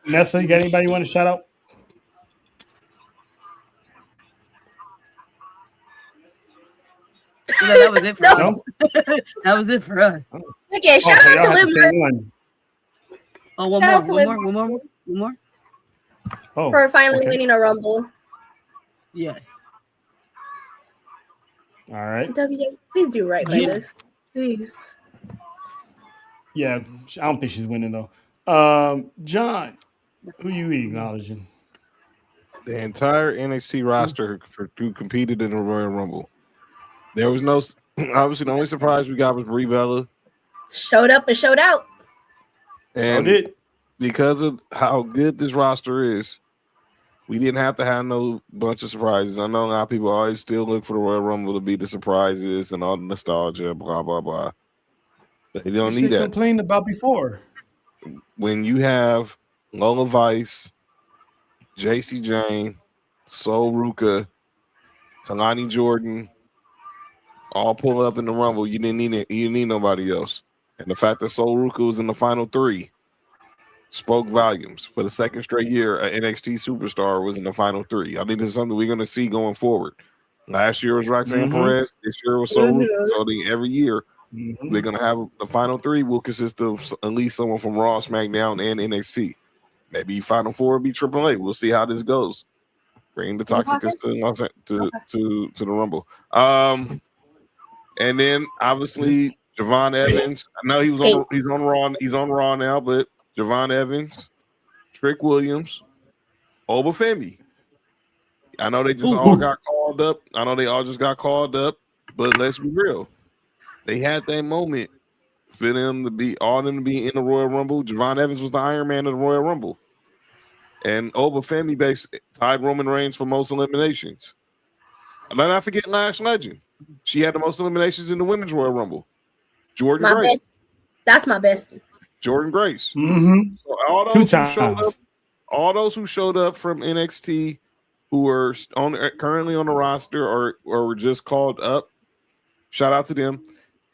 Nessa, you got anybody you want to shout out? No, that was it for No. us. That was it for us. Okay, shout so out y'all to have Liv the same one. Oh, one Shout out to more. Liv One more. Oh, for finally okay. winning a Rumble. Yes. All right. WWE, please do right by Yeah. this. Please. Yeah, I don't think she's winning though. John, who you acknowledging? The entire NXT roster who competed in the Royal Rumble. There was no, obviously, the only surprise we got was Brie Bella. Showed up and showed out. And did. because of how good this roster is, we didn't have to have no bunch of surprises. I know a lot of people always still look for the Royal Rumble to be the surprises and all the nostalgia, blah, blah, blah. But they don't need that. Complained about before. When you have Lola Vice, JC Jane, Sol Ruka, Kalani Jordan, all pull up in the Rumble, you didn't need it. You didn't need nobody else. And the fact that Sol Ruka was in the final three spoke volumes. For the second straight year, an NXT superstar was in the final three. I think this is something we're going to see going forward. Last year was Roxanne Perez. This year was Sol Ruka. So I think every year we're going to have the final three will consist of at least someone from Raw, SmackDown, and NXT. Maybe final four will be AAA. We'll see how this goes. Bring the Toxicus to the Rumble. And then obviously Javon Evans. I know he's on Raw now, but Javon Evans, Trick Williams, Oba Femi. I know they just all got called up. I know they all just got called up, but let's be real. They had that moment for them to be in the Royal Rumble. Javon Evans was the Iron Man of the Royal Rumble. And Oba Femi tied Roman Reigns for most eliminations. And let's not forget Lash Legend. She had the most eliminations in the Women's Royal Rumble. Jordan Grace. That's my bestie. Jordan Grace. Mm-hmm. So all those who showed up from NXT who are currently on the roster or were just called up, shout out to them.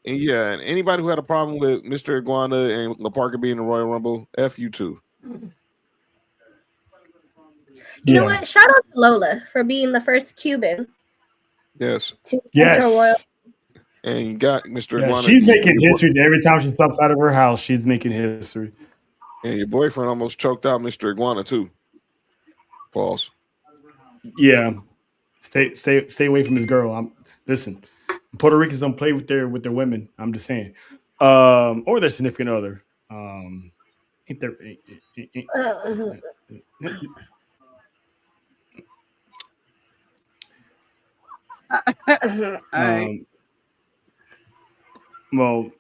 And yeah, and anybody who had a problem with Mr. Iguana and La Parka being in the Royal Rumble, F you too. You know what? Shout out to Lola for being the first Cuban. Yes. To enter Royal. And you got Mr. Iguana. She's making history every time she steps out of her house. She's making history. And your boyfriend almost choked out Mr. Iguana too. Pause. Yeah. Stay away from this girl. Listen. Puerto Ricans don't play with their women. I'm just saying. Or their significant other. Ain't there All right. Well,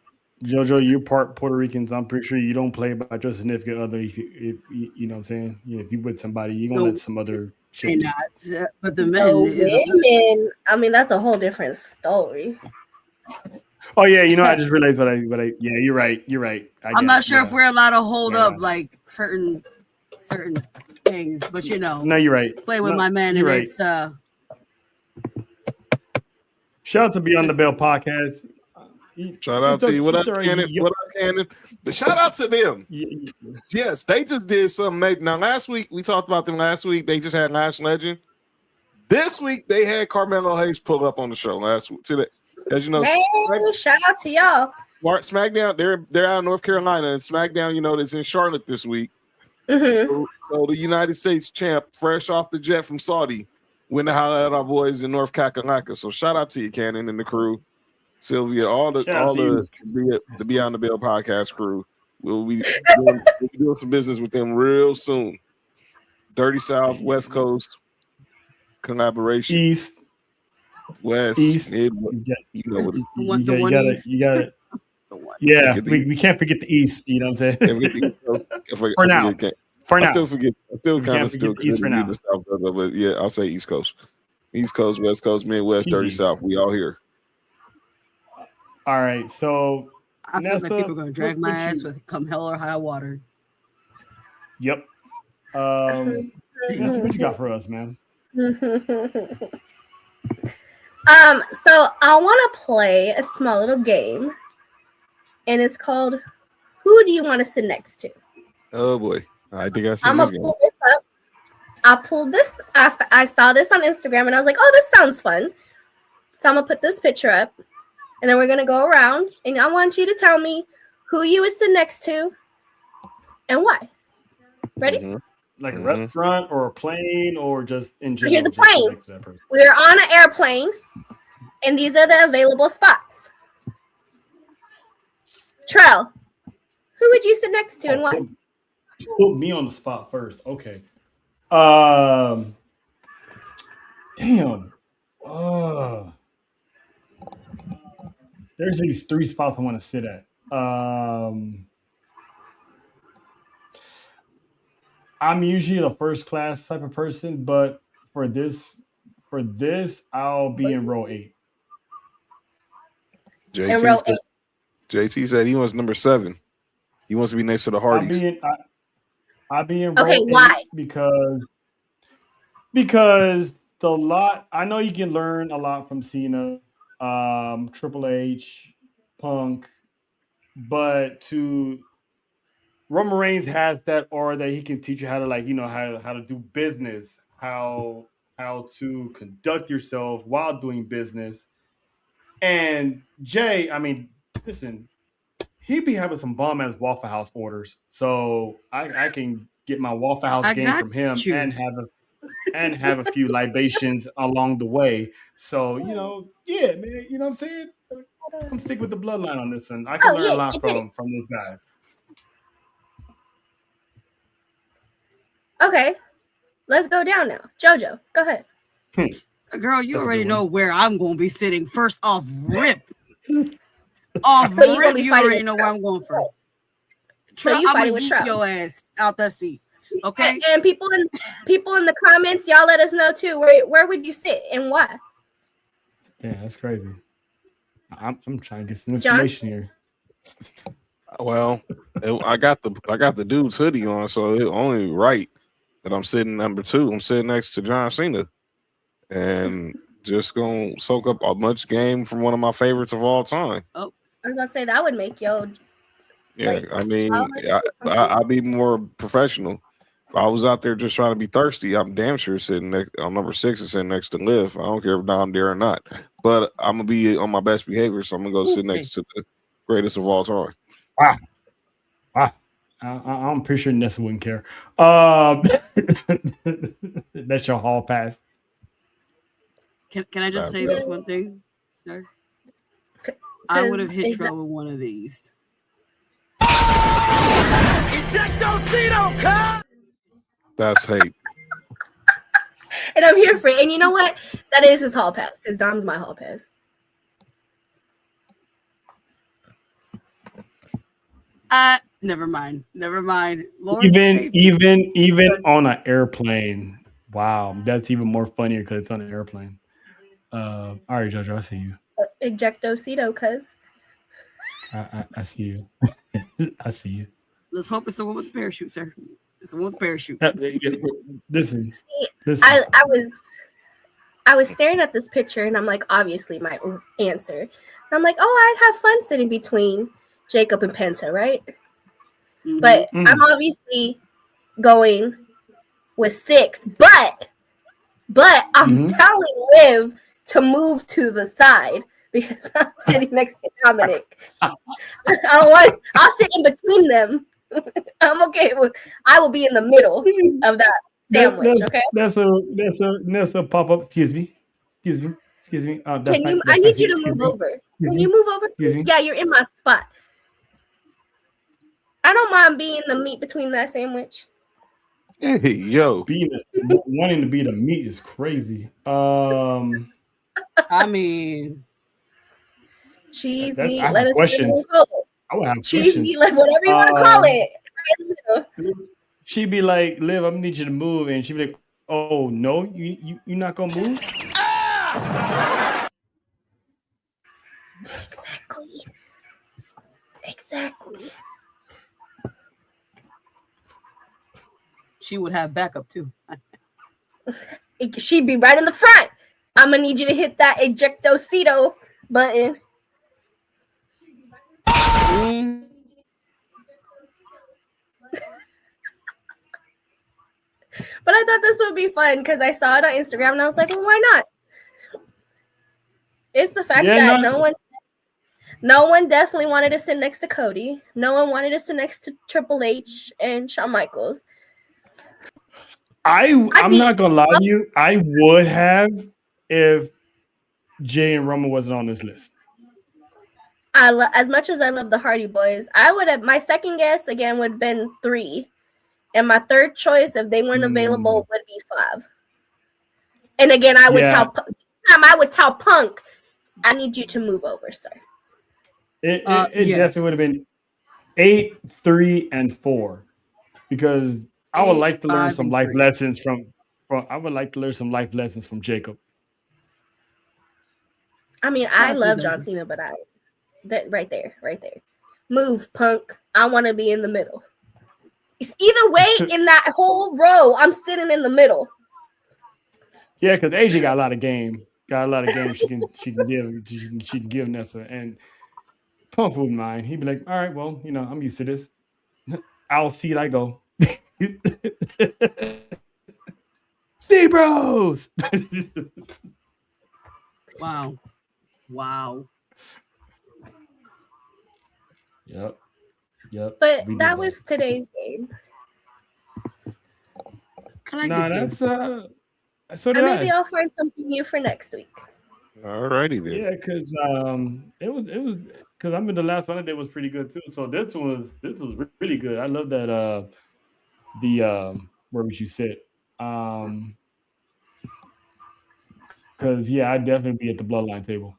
JoJo, you're part Puerto Ricans. I'm pretty sure you don't play about your significant other. If you know what I'm saying, if you with somebody, you're gonna let some other chick. Not, but the men women. I mean, that's a whole different story. Oh yeah, I just realized what I yeah, you're right. I'm not sure if we're allowed to hold up like certain things, but No, you're right. Play with my man, and it's shout out to Beyond the Bell podcast. Shout out to you. What up, Cannon? What up, Cannon? Shout out to them. Yes, they just did something. Now, last week, we talked about them last week. They just had Lash Legend. This week, they had Carmelo Hayes pull up on the show last week. As you know, shout out to y'all. SmackDown, they're out of North Carolina, and SmackDown, it's in Charlotte this week. Mm-hmm. So the United States champ, fresh off the jet from Saudi, went to holler at our boys in North Kakalaka. So shout out to you, Cannon, and the crew. Sylvia, all the Beyond the Bell podcast crew. We'll be doing some business with them real soon. Dirty South, West Coast collaboration. East, West, East. Mid, you got it. Yeah, we can't forget the East. You know what I'm saying? For now. I still kind of still East for now. South, but yeah, I'll say East Coast, West Coast, Midwest, Dirty South. We all here. All right, so I feel like people are going to drag my ass with come hell or high water. Yep. What you got for us, man? So I want to play a small little game, and it's called "Who Do You Want to Sit Next to?" Oh boy, I think I'm gonna pull this up. I pulled this. I saw this on Instagram, and I was like, "Oh, this sounds fun." So I'm gonna put this picture up. And then we're going to go around, and I want you to tell me who you would sit next to and why. Ready? Mm-hmm. Like a restaurant or a plane or just in general? Here's a plane. We're on an airplane, and these are the available spots. Trell, who would you sit next to and why? Put me on the spot first. Okay. Damn. There's these 3 spots I want to sit at. I'm usually the first class type of person, but for this, I'll be in row 8. JT said he wants number 7. He wants to be next to the Hardys. I'll be in row 8 why? Because I know you can learn a lot from Cena. Triple H, Punk, but Roman Reigns has that aura that he can teach you how to how to do business, how to conduct yourself while doing business. And Jay, I mean, listen, he be having some bomb ass Waffle House orders, so I can get my Waffle House game from him and have a few libations along the way. So, yeah, man, you know what I'm saying? I'm sticking with the bloodline on this one. I can learn a lot from these guys. Okay, let's go down now. JoJo, go ahead. Girl, you already know where I'm going to be sitting. First off, rip. You already know where I'm going for. So I'm going to eat your ass out that seat. Okay. And people in the comments, y'all let us know too. Where would you sit and why? Yeah, that's crazy. I'm trying to get some information here. Well, I got the dude's hoodie on, so it's only right that I'm sitting number 2. I'm sitting next to John Cena, and just gonna soak up a much game from one of my favorites of all time. Oh, I was about to say that would make yo. Yeah, I mean, I'd be more professional. If I was out there just trying to be thirsty, I'm damn sure sitting next on number 6 and sitting next to Liv. I don't care if I'm there or not. But I'm gonna be on my best behavior, so I'm gonna go sit next to the greatest of all time. Wow. I'm pretty sure Nessa wouldn't care. That's your hall pass. Can I just say this one thing, sir? I would have hit you with one of these. That's hate. And I'm here for it. And you know what? That is his hall pass because Dom's my hall pass. Never mind. Lord, Even on an airplane. Wow, that's even more funnier because it's on an airplane. All right, Jojo, I see you. Ejectocito, cuz. I see you. I see you. Let's hope it's the one with the parachute, sir. It's the one with the parachute. Listen. I was staring at this picture and I'm like, obviously my answer. And I'm like, oh, I'd have fun sitting between Jacob and Penta, right? Mm-hmm. But I'm obviously going with 6. But I'm telling Liv to move to the side because I'm sitting next to Dominic. I'll sit in between them. I'm okay with. I will be in the middle of that sandwich. Okay. That's a pop up. Excuse me. I need you to move over. Can you move over? Yeah, you're in my spot. I don't mind being the meat between that sandwich. Hey, yo. Wanting to be the meat is crazy. I mean, cheese, meat, I have lettuce, questions. I would have cheese, questions. meat, like whatever you want to call it. She'd be like, Liv, I need you to move. And she'd be like, oh, no, you're not going to move? Exactly. She would have backup too. She'd be right in the front. I'm gonna need you to hit that ejectocito button. But I thought this would be fun because I saw it on Instagram and I was like, well, why not? It's the fact that no one definitely wanted to sit next to Cody. No one wanted to sit next to Triple H and Shawn Michaels. I'm not gonna lie to you. I would have if Jay and Roman wasn't on this list. As much as I love the Hardy Boys, I would have. My second guess again would have been 3, and my third choice, if they weren't available, would be 5. And again, I would tell Punk, I need you to move over, sir. It definitely would have been 8, 3, and 4 because I would like to learn some life lessons from Jacob. I mean, I love John Cena, but right there. Move, Punk. I want to be in the middle. It's either way in that whole row. I'm sitting in the middle. Yeah, because AJ got a lot of game. She can give Nessa, and Punk wouldn't mind. He'd be like, all right, well, I'm used to this. I'll see it. I go. See, bros. Wow. Yep. But that was today's game. That's so maybe I'll find something new for next week. Alrighty then. Yeah, because it was because the last one I did was pretty good too. So this was really good. I love that where would you sit? Because I'd definitely be at the bloodline table.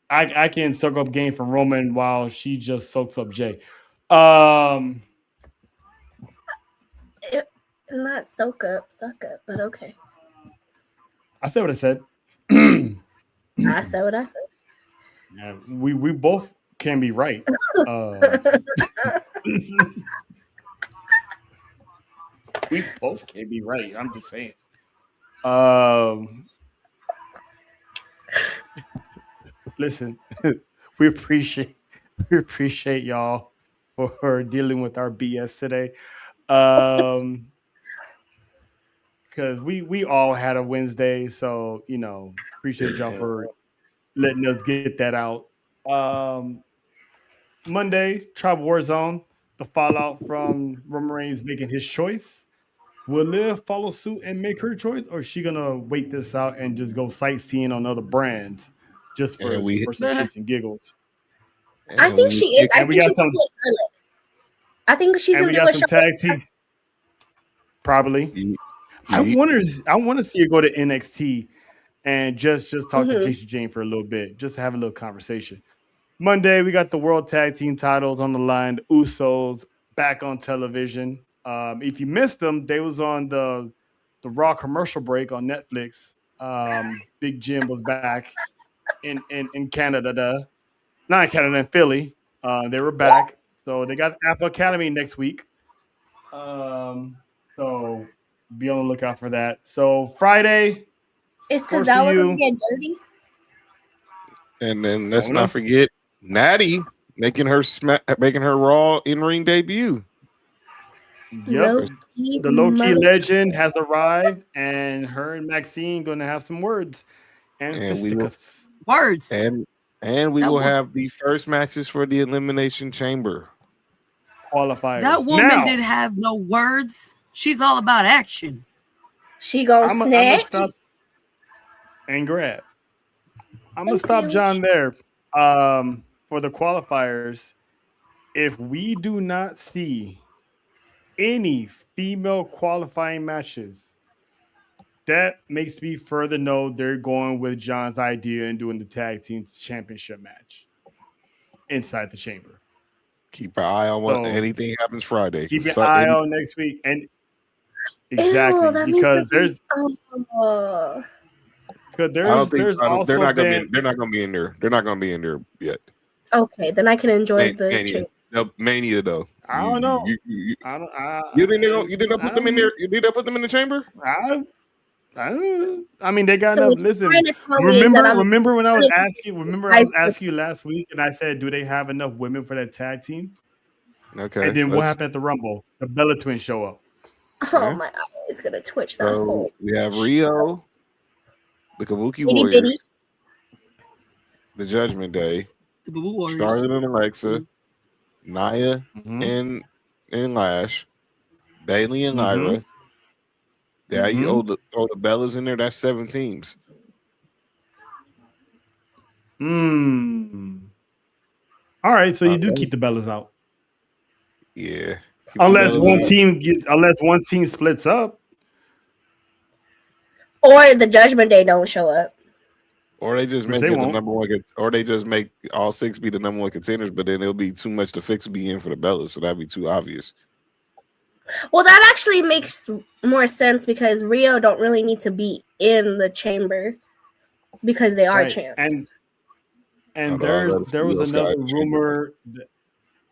I can soak up game from Roman while she just soaks up Jay. Not suck up, but okay. I said what I said. I said what I said. Yeah, we both can be right. We both can be right. I'm just saying. Listen, we appreciate y'all for dealing with our BS today. Because we all had a Wednesday, so appreciate y'all for letting us get that out. Monday, Tribal Warzone, the fallout from Roman Reigns making his choice. Will Liv follow suit and make her choice, or is she gonna wait this out and just go sightseeing on other brands just and for we some shits and giggles? I and think we she is. I And we think got she's some, gonna do a Charlotte. I think she's and gonna we do got a some Charlotte. tag team. Probably. you, I you, wonder. I want to see her go to NXT and just talk to Mm-hmm. JC Jane for a little bit, just to have a little conversation. Monday, we got the World Tag Team titles on the line. The Usos back on television. If you missed them, they was on the Raw commercial break on Netflix. Big Jim was back in Canada, not in Canada, in Philly. They were back, so they got Apple Academy next week. So be on the lookout for that. So Friday, Is Force of Tozawa gonna You. get dirty? and then I let's don't know. not forget Natty making her Raw in ring debut. Yep, No, the low key legend has arrived, and her and Maxine going to have some words and And we will fisticuffs Words. and we That will wo- have the first matches for the Elimination Chamber. qualifiers. That woman Now, didn't have no words. She's all about action. She gonna I'm gonna snatch stop and grab. I'm gonna and stop pinch. John there. For the qualifiers, if we do not see any female qualifying matches, that makes me further know they're going with John's idea and doing the tag team championship match inside the chamber. Keep an eye on what So anything happens Friday. keep an So, eye on next week. And Ew, exactly that means we're because oh. I don't think there's they're also not gonna been be. They're not gonna be in there. They're not gonna be in there yet. Okay, then I can enjoy the Mania, change. no, Mania though. I don't know. You I don't. you think you think they'll I put them in don't. there? You think they'll put them in the chamber? I mean, they got So enough. what you're Listen, trying to tell me is that I'm remember when I was gonna asking. Remember I high was school. asking you last week, and I said, do they have enough women for that tag team? Okay, And then what happened at the Rumble? The Bella Twins show up. Oh, okay. my eye is gonna twitch that So whole we have Rio, the Kabuki itty Warriors, bitty. the Judgment Day, The Boo Boo Warriors. Charlotte and Alexa, Nia Mm-hmm. and Lash, Bailey and Mm-hmm. Lyra. There you Mm-hmm. throw the Bellas in there. That's 7 teams. All right, so you do Okay. keep the Bellas out, Yeah. Keep the unless Bellas out. one team splits up. Or the Judgment Day don't show up. Or they just Which make they it the won't. number one, or they just make all 6 be the number one contenders, but then it'll be too much to fix be in for the Bellas, so that'd be too obvious. Well, that actually makes more sense because Rio don't really need to be in the chamber because they are Right. champs. And Although I'd rather see there was Io Sky another in the chamber. rumor.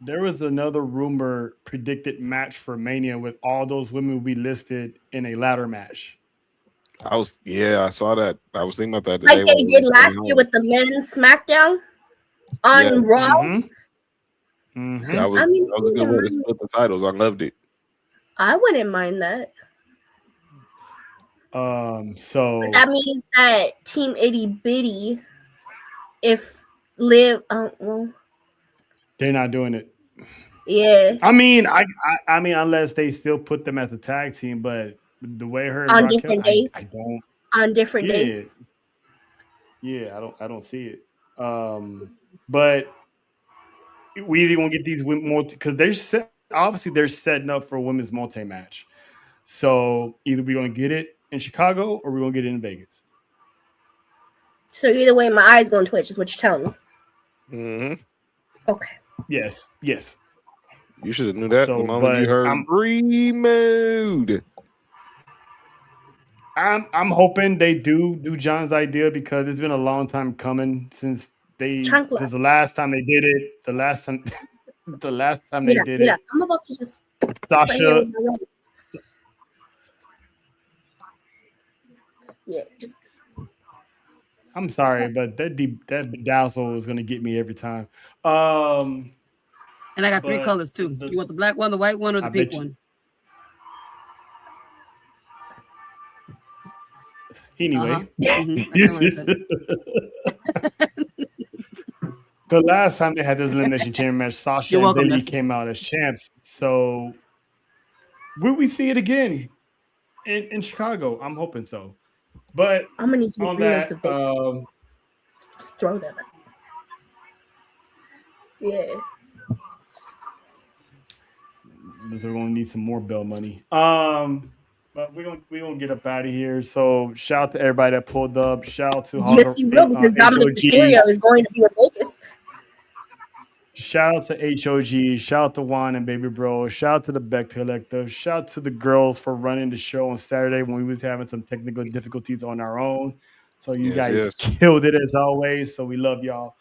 There was another rumor predicted match for Mania with all those women we listed in a ladder match. I saw that. I was thinking about that Like today. they when we did were last going year home. with the men's SmackDown on Yeah. Raw. Mm-hmm. That was I mean, a good way to split the titles. I loved it. I wouldn't mind that. So But that means that Team Itty Bitty, if Liv, well, they're not doing it. yeah, I mean, I mean, unless they still put them as a tag team, but the way her and on Raquel, different days. I don't. On different Yeah, days. yeah, I don't see it. But we either gonna get these multi because obviously they're setting up for a women's multi match. So either we're gonna get it in Chicago or we're gonna get it in Vegas. So either way, my eyes going to twitch is what you're telling me. Mm-hmm. Okay. Yes. You should have knew that So, the moment you but heard remood. I'm hoping they do John's idea because it's been a long time coming since Chancla. the last time they did it. The last time they did it. I'm about to just Sasha. Yeah, just I'm sorry, but that bedazzle is gonna get me every time. And I got 3 but colors too. You want the black one, the white one, or the I pink bet you- one? Anyway, Uh-huh. That's what I said. the last time they had this elimination chamber match, Sasha You're and welcome, Lily Nessie. came out as champs. So will we see it again in Chicago? I'm hoping so. But I'm gonna need you to on bring us that, the just throw them. Yeah. we're gonna need some more bell money. But we're gonna get up out of here. So shout out to everybody that pulled up. Shout out to Yes, you will, because Dominic HOG. Mysterio is going to be in Vegas. Shout out to HOG. Shout out to Juan and Baby Bro. Shout out to the Beck Collective. Shout out to the girls for running the show on Saturday when we was having some technical difficulties on our own. So you guys killed it as always. So we love y'all.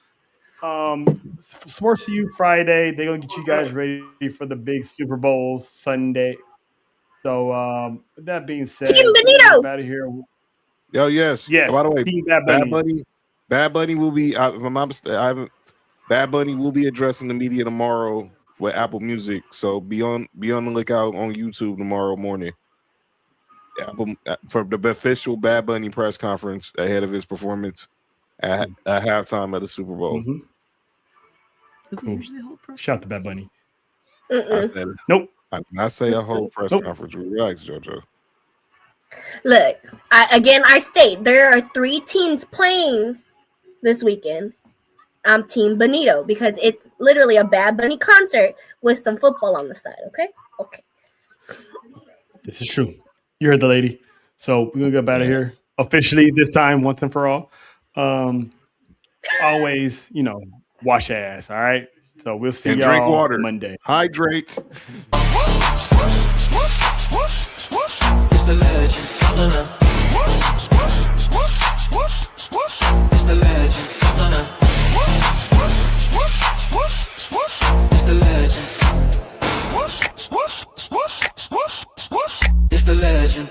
Sports to you Friday. They're gonna get you guys ready for the big Super Bowl Sunday. So with that being said, Team Benito out of here. Yo, yes. Yes. By the way, Team Bad Bunny. Bad Bunny will be. If I'm not mistaken, Bad Bunny will be addressing the media tomorrow for Apple Music. So be on the lookout on YouTube tomorrow morning. For the official Bad Bunny press conference ahead of his performance at halftime of the Super Bowl. Mm-hmm. Cool. Shout out to Bad Bunny. I said it. Nope. I did not say a whole press conference. Relax, JoJo. Look, I state there are 3 teams playing this weekend. I'm Team Benito because it's literally a Bad Bunny concert with some football on the side. Okay. This is true. You heard the lady. So we're gonna get out of here officially this time, once and for all. Always, wash your ass. All right. So we'll see y'all drink water. Monday. Hydrate. It's the legend. It's the legend. It's the legend. It's the legend.